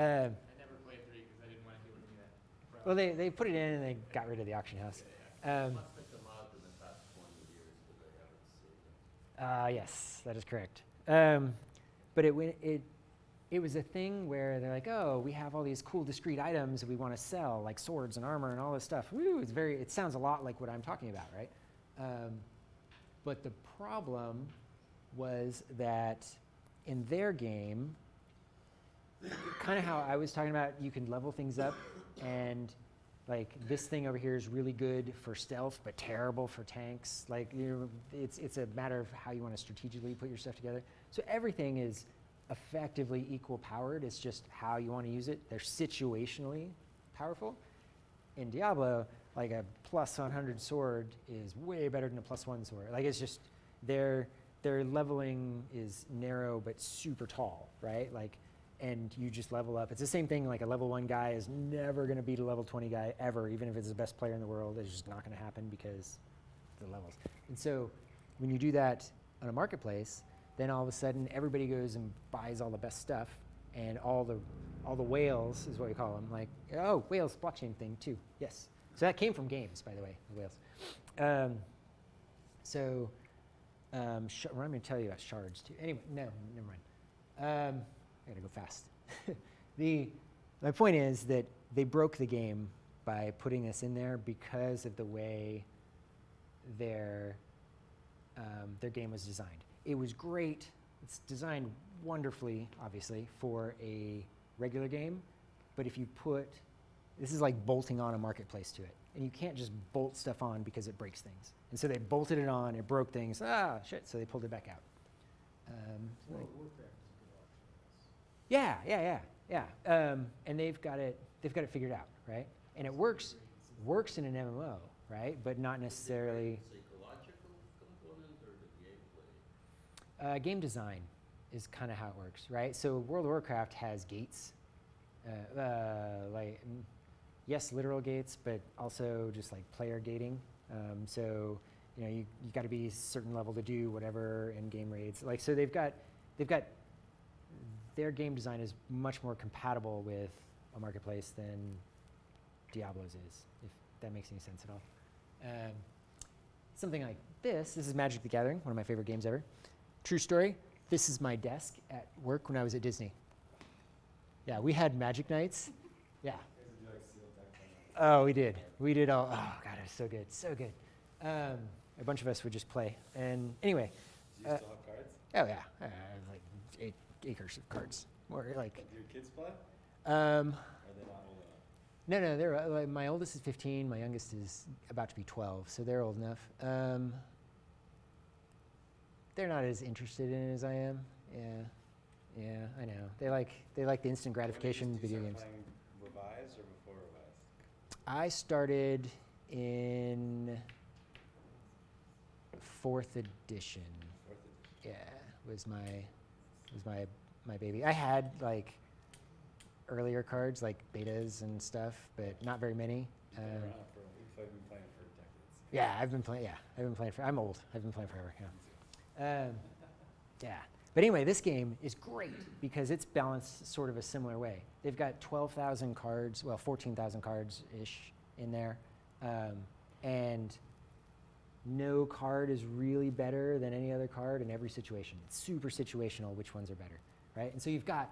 never played 3 because I didn't want to deal with any of that. Well, they put it in and they got rid of the auction house. Must have come out in the past 20 years, but I haven't seen it. Yes, that is correct. But it was a thing where they're like, oh, we have all these cool discrete items that we want to sell, like swords and armor and all this stuff. Woo, it sounds a lot like what I'm talking about, right? But the problem was that in their game, kind of how I was talking about, you can level things up, and like this thing over here is really good for stealth, but terrible for tanks. Like it's a matter of how you want to strategically put your stuff together. So everything is effectively equal powered. It's just how you want to use it. They're situationally powerful. In Diablo, like a plus 100 sword is way better than a plus 1 sword. Like it's just their leveling is narrow but super tall, right? Like, and you just level up. It's the same thing. Like a level 1 guy is never going to beat a level 20 guy ever, even if it's the best player in the world. It's just not going to happen because the levels. And so when you do that on a marketplace, then all of a sudden everybody goes and buys all the best stuff, and all the whales is what we call them. Like, oh, whales blockchain thing too. Yes. So that came from games, by the way, the whales. I'm going to tell you about shards too. Anyway, no, never mind. I gotta go fast. My point is that they broke the game by putting this in there because of the way their game was designed. It was great. It's designed wonderfully, obviously, for a regular game. But if you this is like bolting on a marketplace to it. And you can't just bolt stuff on because it breaks things. And so they bolted it on, it broke things. Ah, shit, so they pulled it back out. World of Warcraft is a good option for this. Yeah. And they've got it figured out, right? And it works in an MMO, right? But not necessarily. Psychological component or the gameplay? Game design is kind of how it works, right? So World of Warcraft has gates, yes, literal gates, but also just like player gating. So you got to be a certain level to do whatever in game raids. Like so, they've got their game design is much more compatible with a marketplace than Diablo's is, if that makes any sense at all. Something like this is Magic the Gathering, one of my favorite games ever. True story, this is my desk at work when I was at Disney. Yeah, we had Magic nights. Yeah. Oh, we did. We did all, oh God, it was so good, so good. A bunch of us would just play. And anyway. Do you still have cards? Oh yeah, like 8 acres of cards. More like. Do your kids play? Are they not old enough? No, they're like, my oldest is 15. My youngest is about to be 12, so they're old enough. they're not as interested in it as I am. Yeah, I know. They like the instant gratification video games. Playing Revise or before Revise? I started in 4th edition. Yeah, was my baby. I had like earlier cards like betas and stuff, but not very many. You've been around for, we've been playing for decades. Yeah, I've been playing for. I'm old. I've been playing forever. Yeah. Yeah. But anyway, this game is great because it's balanced sort of a similar way. They've got 12,000 cards, well, 14,000 cards-ish in there. And no card is really better than any other card in every situation. It's super situational which ones are better, right? And so you've got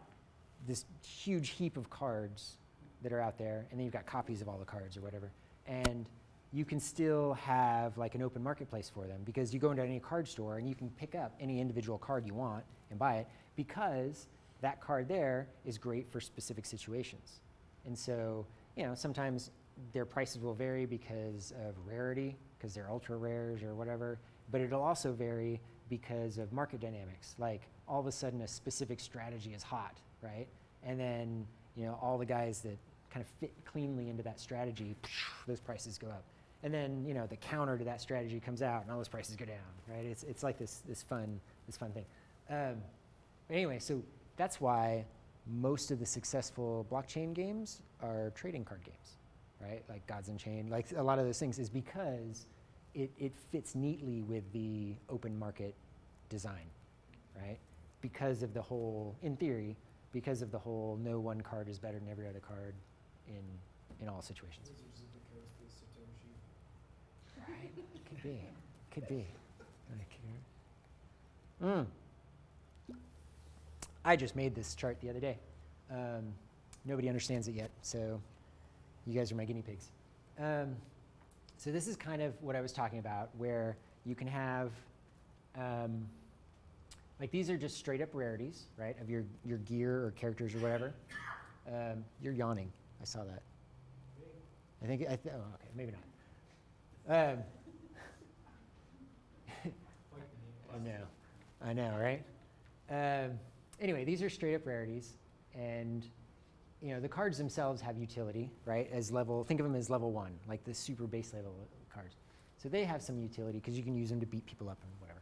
this huge heap of cards that are out there, and then you've got copies of all the cards or whatever. And you can still have like an open marketplace for them because you go into any card store and you can pick up any individual card you want and buy it because that card there is great for specific situations. And so, you know, sometimes their prices will vary because of rarity, because they're ultra rares or whatever, but it'll also vary because of market dynamics. Like all of a sudden a specific strategy is hot, right? And then, you know, all the guys that kind of fit cleanly into that strategy, those prices go up. And then, you know, the counter to that strategy comes out and all those prices go down, right? It's like this fun thing. Anyway, so that's why most of the successful blockchain games are trading card games, right? Like Gods Unchained, like a lot of those things is because it fits neatly with the open market design, right? Because of the whole, in theory, because of the whole no one card is better than every other card in all situations. Right? Could be. I just made this chart the other day. Nobody understands it yet, so you guys are my guinea pigs. So this is kind of what I was talking about, where you can have, like these are just straight up rarities, right, of your gear or characters or whatever. You're yawning. I saw that. I think, oh, okay, maybe not. I know, right? Anyway, these are straight up rarities, and you know the cards themselves have utility, right? As level, think of them as level 1, like the super base level cards. So they have some utility because you can use them to beat people up and whatever.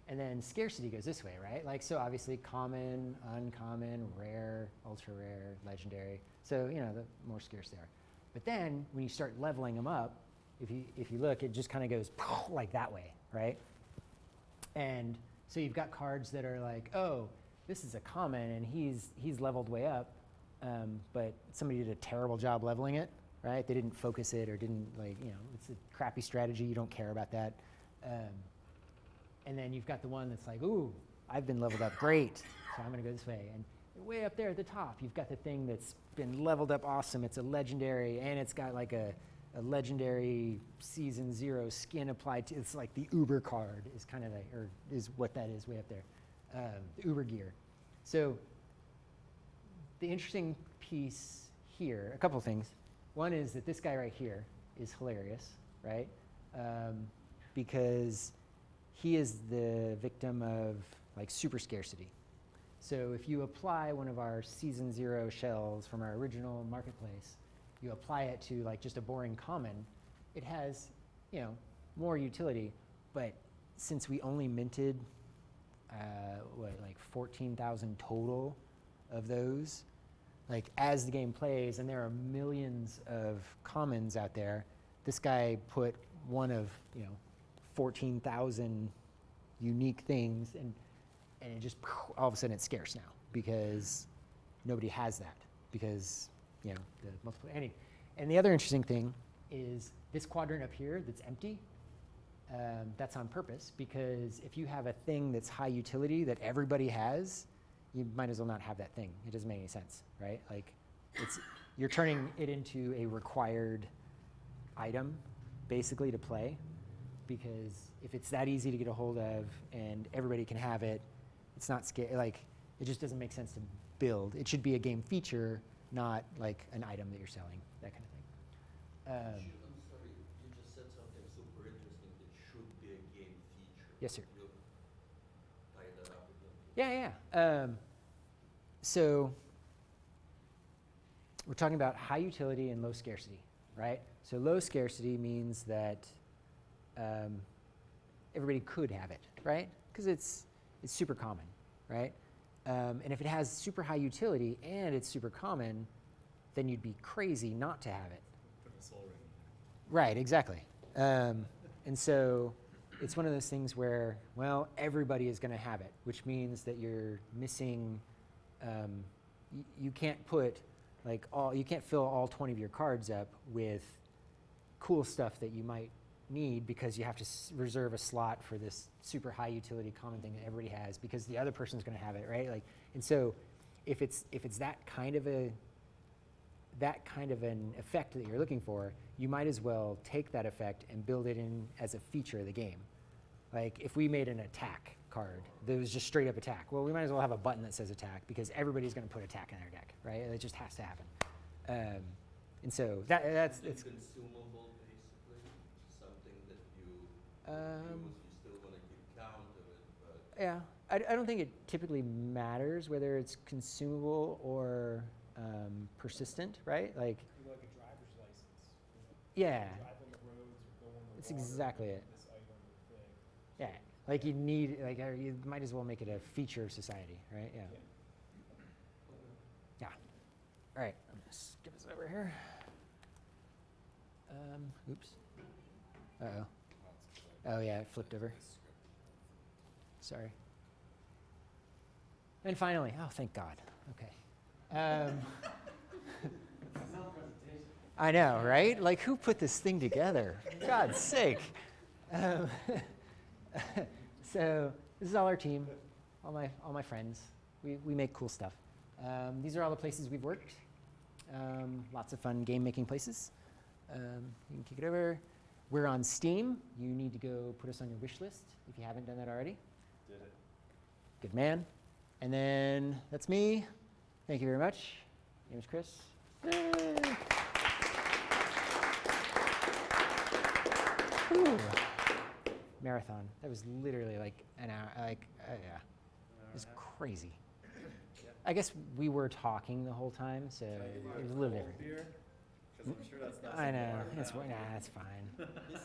And then scarcity goes this way, right? Like so, obviously, common, uncommon, rare, ultra rare, legendary. So you know, the more scarce they are. But then when you start leveling them up, if you look, it just kind of goes like that way, right? And so you've got cards that are like, oh, this is a common, and he's leveled way up, but somebody did a terrible job leveling it, right? They didn't focus it or didn't it's a crappy strategy. You don't care about that. And then you've got the one that's like, ooh, I've been leveled up great, so I'm going to go this way. And way up there at the top, you've got the thing that's been leveled up awesome. It's a legendary, and it's got like a legendary season 0 skin applied to. It's like the Uber card is kind of or is what that is way up there, the Uber gear. So the interesting piece here, a couple things. One is that this guy right here is hilarious, right? Because he is the victim of like super scarcity. So if you apply one of our season 0 shells from our original marketplace, you apply it to like just a boring common, it has, more utility. But since we only minted, like 14,000 total of those, like as the game plays, and there are millions of commons out there, this guy put one of, 14,000 unique things, and it just all of a sudden it's scarce now because nobody has that because the multiple. And the other interesting thing is this quadrant up here that's empty. That's on purpose because if you have a thing that's high utility that everybody has, you might as well not have that thing. It doesn't make any sense, right? Like you're turning it into a required item basically to play, because if it's that easy to get a hold of and everybody can have it, it's not like it just doesn't make sense to build. It should be a game feature, not like an item that you're selling, that kind of thing. I'm sorry, you just said something super interesting. It should be a game feature. Yes, sir. Yeah, yeah. So we're talking about high utility and low scarcity, right? So low scarcity means that everybody could have it, right? Because it's super common, right? And if it has super high utility and it's super common, then you'd be crazy not to have it. Put a soul ring in there. Right, exactly. And so it's one of those things where, well, everybody is going to have it, which means that you're missing, you can't put like you can't fill all 20 of your cards up with cool stuff that you might need because you have to reserve a slot for this super high utility common thing that everybody has because the other person's going to have it, right? Like, and so if it's that kind of an effect that you're looking for, you might as well take that effect and build it in as a feature of the game. Like if we made an attack card that was just straight up attack, well, we might as well have a button that says attack because everybody's going to put attack in their deck, right? It just has to happen. And so that's Something it's consumable, basically. Something that you use. You still want to keep count of it, but yeah. I don't think it typically matters whether it's consumable or persistent, right? Like Like a driver's license. yeah, Drive on the roads or go on the that's water, exactly it. this item or thing. Yeah, like you need like you might as well make it a feature of society, right? Yeah. Yeah. All right, I'm gonna skip this over here. Oops. Uh-oh. Oh yeah, it flipped over. Sorry. And finally, oh thank God. Okay. I know, right? Like who put this thing together? For God's sake. So this is all our team, all my friends. We make cool stuff. These are all the places we've worked. Lots of fun game making places. You can kick it over. We're on Steam. You need to go put us on your wish list if you haven't done that already. Did it. Good man. And then that's me. Thank you very much. My name is Chris. Yay. Whew. Marathon. That was literally like an hour. Yeah, it was crazy. I guess we were talking the whole time, so it was a little different. Because I'm sure that's not. I know. It's it's fine. This,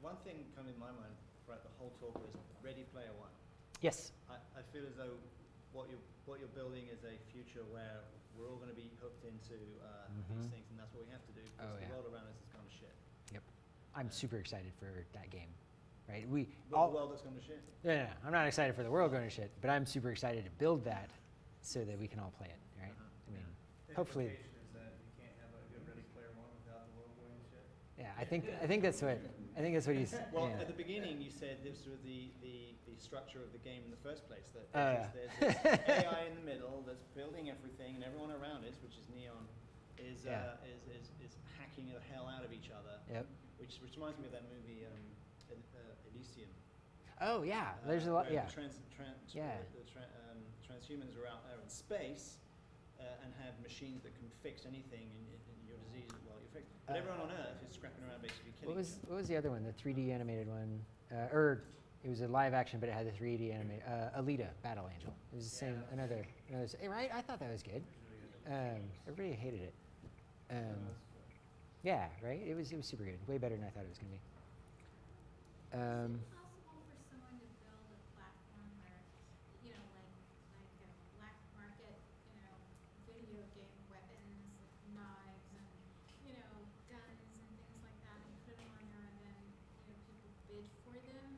one thing coming in my mind throughout the whole talk was Ready Player One. Yes. I feel as though what you're building is a future where we're all going to be hooked into these things, and that's what we have to do because the world around us is going to shit. Yep. I'm super excited for that game. Right? The world that's going to shit. No, I'm not excited for the world going to shit, but I'm super excited to build that so that we can all play it. Right? I mean, hopefully. Is that you can't have a good Ready Player One without the world going to shit. Yeah, I think that's what he's. Well, yeah. at the beginning you said this was the structure of the game in the first place. That Yeah. there's this AI in the middle that's building everything, and everyone around it, which is Neon, is hacking the hell out of each other. Yep. Which reminds me of that movie Elysium. Oh yeah, there's a lot. Where Yeah. The transhumans are out there in space and have machines that can fix anything in your disease while you're fixed. But everyone on Earth is scrapping around basically killing each other. What was the other one? The 3D animated one, or it was a live action, but it had the 3D animated. Alita, Battle Angel. It was the same. Another. Right? I thought that was good. Everybody hated it. Yeah. Right. It was super good. Way better than I thought it was gonna be. Is it possible for someone to build a platform where, you know, like a black market, you know, video game weapons, like knives and, you know, guns and things like that, and put them on there and then, you know, people bid for them?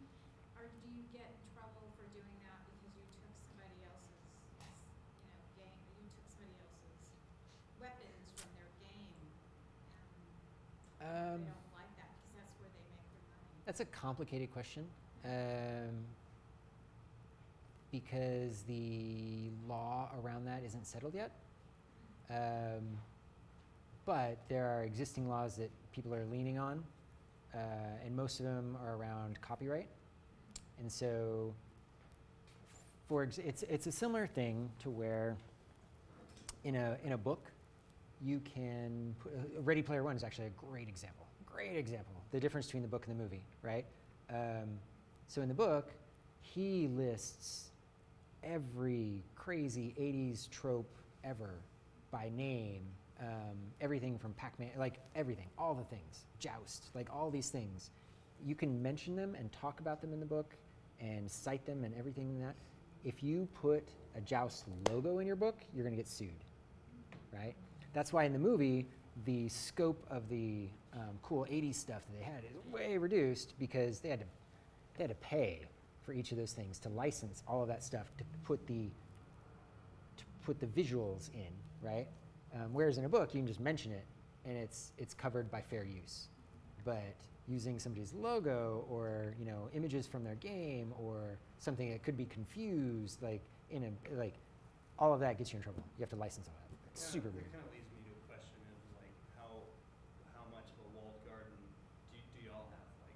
Or do you get in trouble for doing that because you took somebody else's, you know, game, you took somebody else's weapons from their game? They don't like that because that's where they make their money. That's a complicated question because the law around that isn't settled yet. But there are existing laws that people are leaning on, and most of them are around copyright. And so, it's a similar thing to where in a book you can put, Ready Player One is actually a great example. Great example. The difference between the book and the movie, right? So in the book, he lists every crazy 80s trope ever by name. Everything from Pac-Man, like everything, all the things, Joust, like all these things. You can mention them and talk about them in the book and cite them and everything in that. If you put a Joust logo in your book, you're going to get sued, right? That's why in the movie, the scope of the cool 80s stuff that they had is way reduced because they had to pay for each of those things to license all of that stuff to put the visuals in, right? Whereas in a book, you can just mention it and it's covered by fair use. But using somebody's logo or images from their game or something that could be confused, like all of that gets you in trouble. You have to license all that. It's super weird. It kind of leads me to a question of like how much of a walled garden do y'all have? Like,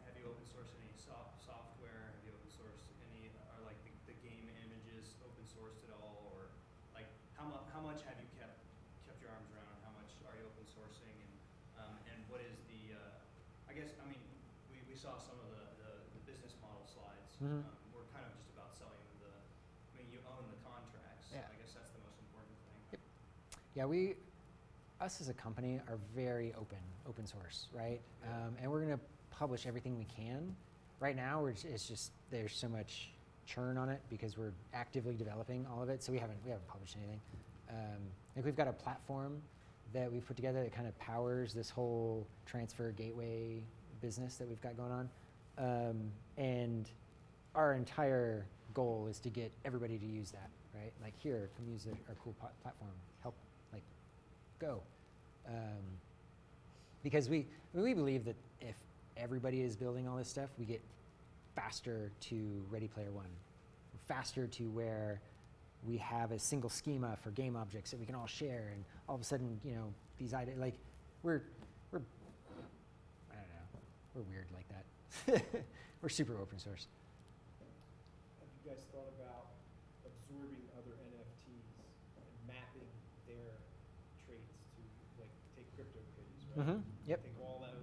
have you open sourced any software? Have you open sourced any? Are like the game images open sourced at all? Or like how much have you kept your arms around? How much are you open sourcing? And what is the? I guess we saw some of the business model slides. Mm-hmm. We're kind of just about selling the. I mean, you own the contracts. Yeah. I guess that's the most important thing. Yeah, us as a company are very open source, right? And we're going to publish everything we can. Right now, it's just there's so much churn on it because we're actively developing all of it, so we haven't published anything. Like we've got a platform that we've put together that kind of powers this whole transfer gateway business that we've got going on, and our entire goal is to get everybody to use that, right? Like here, come use our cool platform. Help, like, go. Because we believe that if everybody is building all this stuff, we get faster to Ready Player One, faster to where we have a single schema for game objects that we can all share, and all of a sudden, these items, like, we're I don't know, we're weird like that. We're super open source. Have you guys thought about absorbing other NFTs and mapping their traits to, like, take CryptoKitties, right? Mm-hmm. Yep. Take all that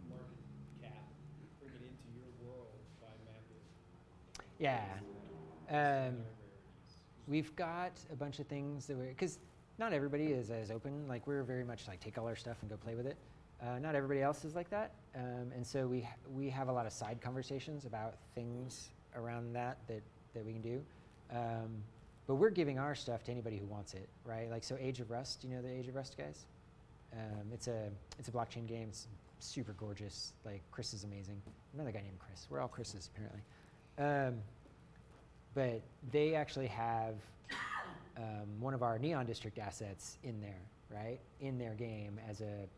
market cap, bring it into your world by mapping. Yeah. Their rarities. We've got a bunch of things that because not everybody is as open. Like we're very much like take all our stuff and go play with it. Not everybody else is like that, and so we have a lot of side conversations about things around that we can do. But we're giving our stuff to anybody who wants it, right? Like so, Age of Rust. You know the Age of Rust guys? It's a blockchain game. It's super gorgeous. Like Chris is amazing. Another guy named Chris. We're all Chris's apparently. But they actually have one of our Neon District assets in there, right? In their game as a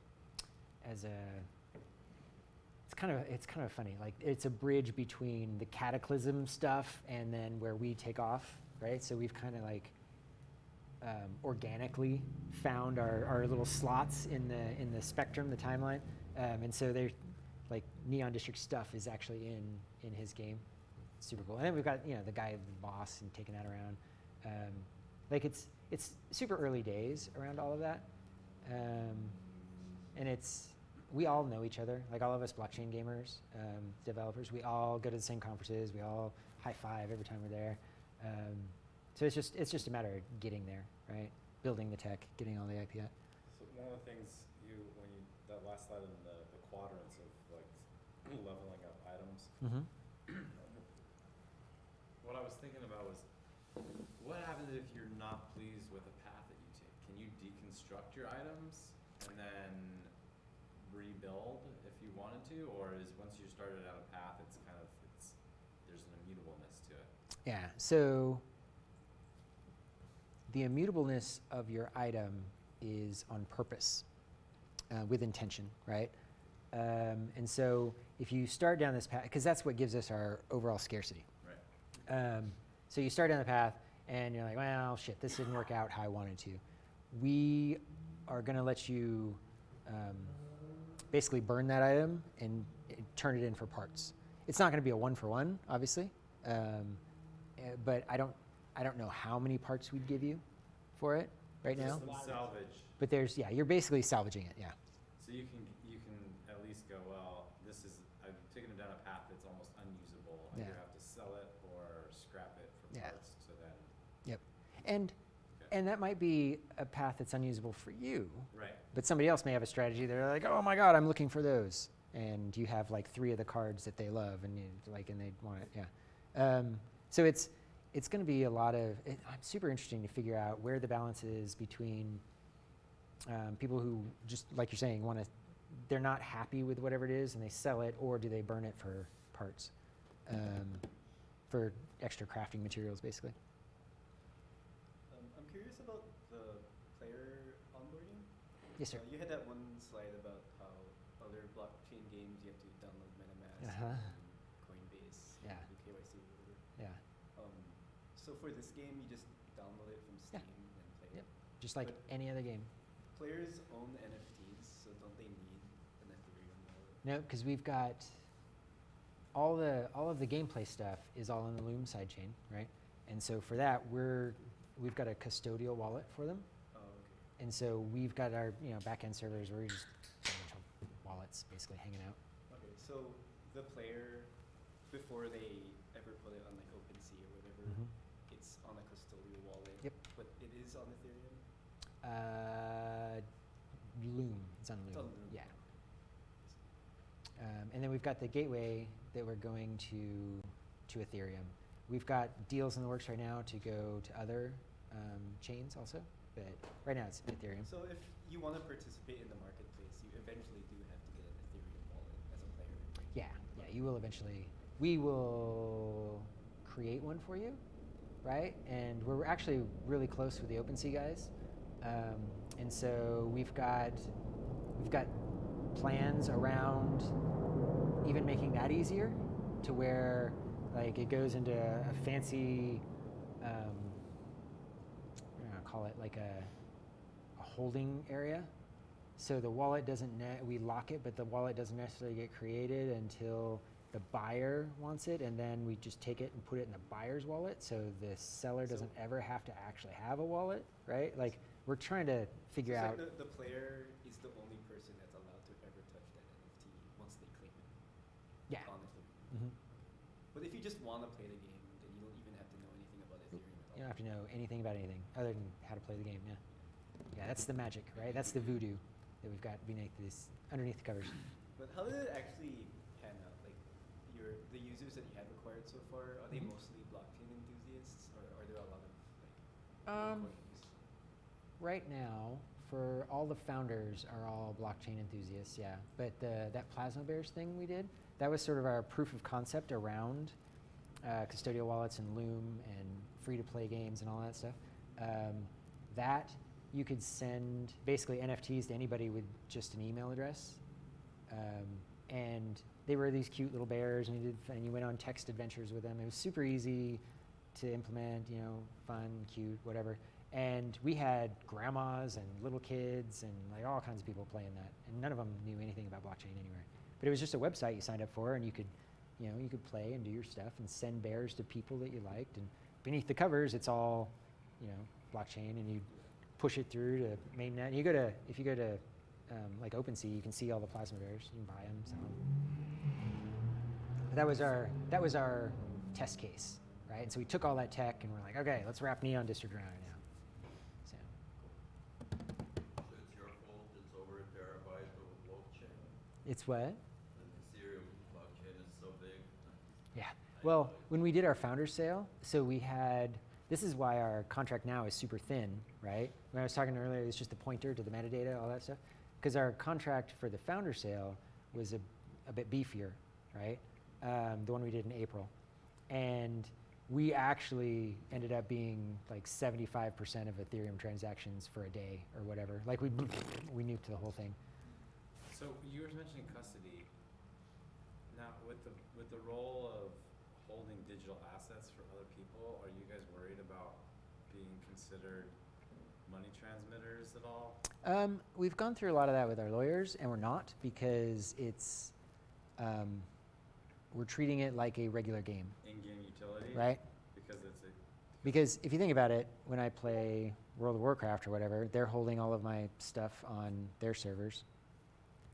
it's kind of funny. Like it's a bridge between the Cataclysm stuff and then where we take off, right? So we've kind of like organically found our little slots in the spectrum, the timeline, and so they're like Neon District stuff is actually in his game. Super cool. And then we've got the guy, the boss, and taking that around. Like it's super early days around all of that, and we all know each other. Like all of us blockchain gamers, developers, we all go to the same conferences. We all high five every time we're there. So it's just a matter of getting there, right? Building the tech, getting all the IP out. So one of the things that last slide in the quadrants of like leveling up items. Mm-hmm. What I was thinking about was, what happens if you're not pleased with the path that you take? Can you deconstruct your items and then rebuild if you wanted to, or is once you started out a path, there's an immutableness to it? Yeah. So the immutableness of your item is on purpose, with intention, right? And so if you start down this path, because that's what gives us our overall scarcity. So you start down the path and you're like, well, shit, this didn't work out how I wanted to. We are going to let you basically burn that item and turn it in for parts. It's not going to be a one-for-one, obviously, but I don't know how many parts we'd give you for it right now. Salvage. But you're basically salvaging it, yeah. So you can at least go, well, I've taken it down a path that's almost unusable. I Yeah. either have to sell it or And Okay. and that might be a path that's unusable for you, Right. but somebody else may have a strategy. They're like, oh my God, I'm looking for those, and you have like 3 of the cards that they love, and and they want it. Yeah. So it's going to be a lot of. I'm super interesting to figure out where the balance is between people who just like you're saying they're not happy with whatever it is and they sell it, or do they burn it for parts, for extra crafting materials, basically. I'm curious about the player onboarding. Yes, sir. You had that one slide about how other blockchain games you have to download MetaMask Uh-huh. and Coinbase, Yeah. do KYC or whatever. Yeah. So for this game, you just download it from Yeah. Steam and play Yep. it. Just like But any other game. players own NFTs, so don't they need an Ethereum wallet? No, because we've got all of the gameplay stuff is all in the Loom sidechain, right? And so for that, we've got a custodial wallet for them. Oh, okay. And so we've got our back-end servers where we just have a bunch of wallets basically hanging out. Okay, so the player, before they ever put it on like OpenSea or whatever, Mhm. it's on a custodial wallet. Yep. But it is on Ethereum? Loom. It's on It's Loom. on Loom. Yeah. And then we've got the gateway that we're going to Ethereum. We've got deals in the works right now to go to other chains also, but right now it's Ethereum. So if you want to participate in the marketplace, you eventually do have to get an Ethereum wallet as a player. Yeah, you will eventually. We will create one for you, right? And we're actually really close with the OpenSea guys, and so we've got plans around even making that easier, to where like it goes into a fancy, I'm gonna call it like a holding area. So the wallet doesn't, we lock it, but the wallet doesn't necessarily get created until the buyer wants it, and then we just take it and put it in the buyer's wallet, so the seller doesn't ever have to actually have a wallet, right? Like we're trying to figure So out. it's like the player is the only person that's allowed to ever touch that NFT once they claim it. Yeah. On Ethereum. Mhm. But if you just want to play the game, then you don't even have to know anything about Ethereum at all. You don't have to know anything about anything other than how to play the game. Yeah, yeah, that's the magic, right? That's the voodoo that we've got underneath the covers. But how did it actually pan out? Like the users that you have acquired so far, are they Mhm. mostly blockchain enthusiasts, or are there a lot of Um, coins? Right now, for all the founders are all blockchain enthusiasts, yeah. But that Plasma Bears thing we did, that was sort of our proof of concept around custodial wallets and Loom and free-to-play games and all that stuff. That you could send basically NFTs to anybody with just an email address. And they were these cute little bears, and you went on text adventures with them. It was super easy to implement, fun, cute, whatever. And we had grandmas and little kids and like all kinds of people playing that, and none of them knew anything about blockchain anywhere. But it was just a website you signed up for, and you could play and do your stuff and send bears to people that you liked. And beneath the covers, it's all, blockchain, and you push it through to mainnet. And if you go to like OpenSea, you can see all the Plasma Bears. You can buy them, sell them. That was our test case, right? And so we took all that tech and we're like, okay, let's wrap Neon District around it now. So So it's your fault it's over a terabyte of blockchain? it's what? The Ethereum blockchain is so big. Yeah. Well, when we did our founders sale, so this is why our contract now is super thin, right? When I was talking earlier, it's just the pointer to the metadata, all that stuff. Because our contract for the founder sale was a bit beefier, right? The one we did in April. And we actually ended up being like 75% of Ethereum transactions for a day or whatever. Like we nuked the whole thing. So you were mentioning custody. Now, with the role of holding digital assets for other people, are you guys worried about being considered money transmitters at all? We've gone through a lot of that with our lawyers, and we're not, because it's we're treating it like a regular game, In-game utility? right? Because if you think about it, when I play World of Warcraft or whatever, they're holding all of my stuff on their servers,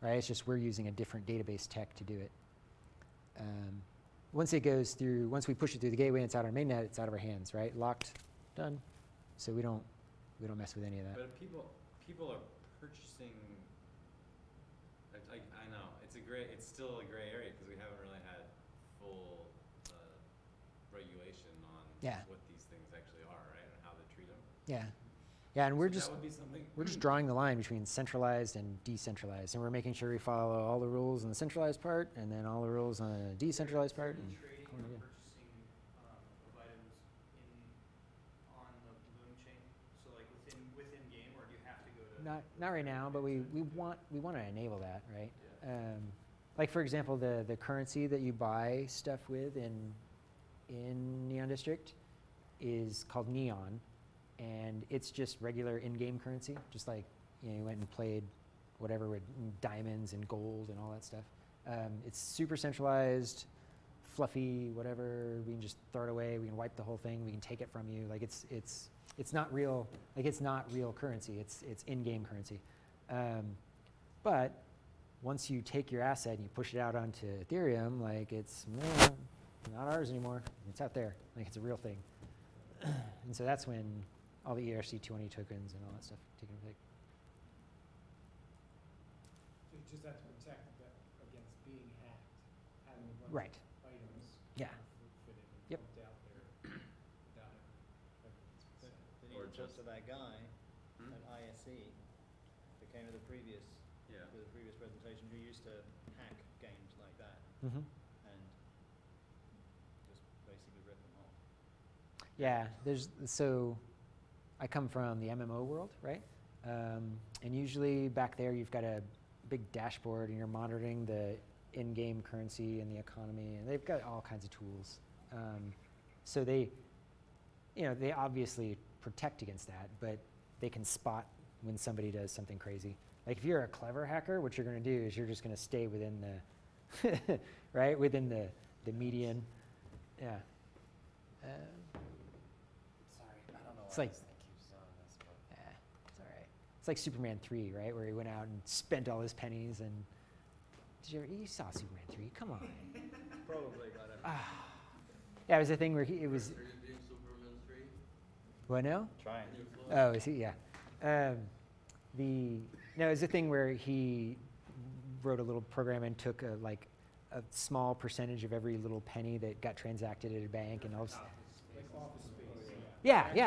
right? It's just we're using a different database tech to do it. Once we push it through the gateway and it's out on mainnet, it's out of our hands, right? Locked, done. So we don't mess with any of that. But if people are purchasing, I know, it's still a gray area because we haven't really had full regulation on Yeah. what these things actually are, right, and how they treat them. Yeah. Yeah, and we're So just that would be something. we're just drawing the line between centralized and decentralized, and we're making sure we follow all the rules in the centralized part, and then all the rules on the decentralized part. Is there And any trading calling it or in. purchasing of items on the Bloom chain? So like within game, or do you have to go to? Not right now, but we want to enable that, right? Like for example, the currency that you buy stuff with in Neon District is called Neon, and it's just regular in-game currency, just like you went and played whatever with diamonds and gold and all that stuff. It's super centralized, fluffy, whatever. We can just throw it away. We can wipe the whole thing. We can take it from you. Like it's not real. Like it's not real currency. It's in-game currency. But once you take your asset and you push it out onto Ethereum, like it's not ours anymore. It's out there. Like it's a real thing. And so that's when all the ERC20 tokens and all that stuff take effect. So you just have to protect that against being hacked, having a bunch Right. of items Yeah. fitted and Yep. pumped out there without everyone's consent. Then Or you talk just- to that guy Hmm? at ISE that came to the previous Yeah. presentation who used to hack games like that Mm-hmm. and just basically rip them off. Yeah, so I come from the MMO world, right? And usually back there you've got a big dashboard and you're monitoring the in-game currency and the economy, and they've got all kinds of tools. So they obviously protect against that, but they can spot when somebody does something crazy. Like if you're a clever hacker, what you're going to do is you're just going to stay within the, right, within the median. Yeah. Sorry, I don't know It's why like- this thing keeps doing this, but. Yeah, it's all right. It's like Superman 3, right, where he went out and spent all his pennies. And you saw Superman 3? Come on. Probably, but Yeah, it was a thing where it was. Are you doing Superman 3? What now? Trying. Can you float? Oh, is he? Yeah. No, it was a thing where he wrote a little program and took a small percentage of every little penny that got transacted at a bank and all. Like Office Space. Yeah. that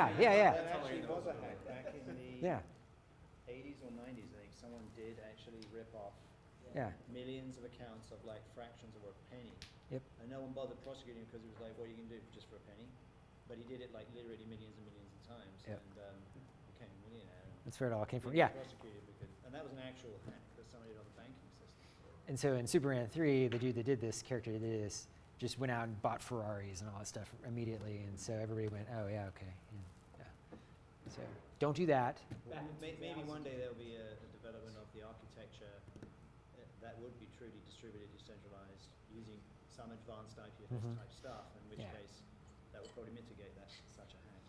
actually was a hack back in the Yeah. 80s or 90s. I think someone did actually rip off Yeah. millions of accounts of like fractions of a penny. Yep. And no one bothered prosecuting him because it was like, what are you going to do just for a penny? But he did it like literally millions and millions of times Yep. and became a millionaire. And That's where it all came from. didn't Yeah. get prosecuted because, and that was an actual hack that somebody did on the banking system. And so in Superman 3, the dude that did this, character that did this, just went out and bought Ferraris and all that stuff immediately. And so everybody went, oh, yeah, okay. Yeah. So don't do that. Back in Maybe one 2000. day there'll be a development of the architecture that would be truly distributed, decentralized, using some advanced IPFS Mhm. type stuff, in which Yeah. case that would probably mitigate such a hack.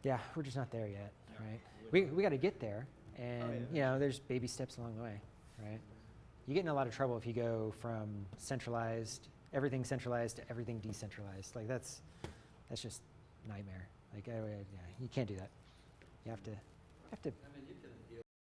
Yeah, we're just not there yet, No, right? we're We got to get there. And, yeah. there's baby steps along the way, right? You get in a lot of trouble if you go from everything centralized to everything decentralized. Like that's just nightmare. Like, yeah, you can't do that. You have to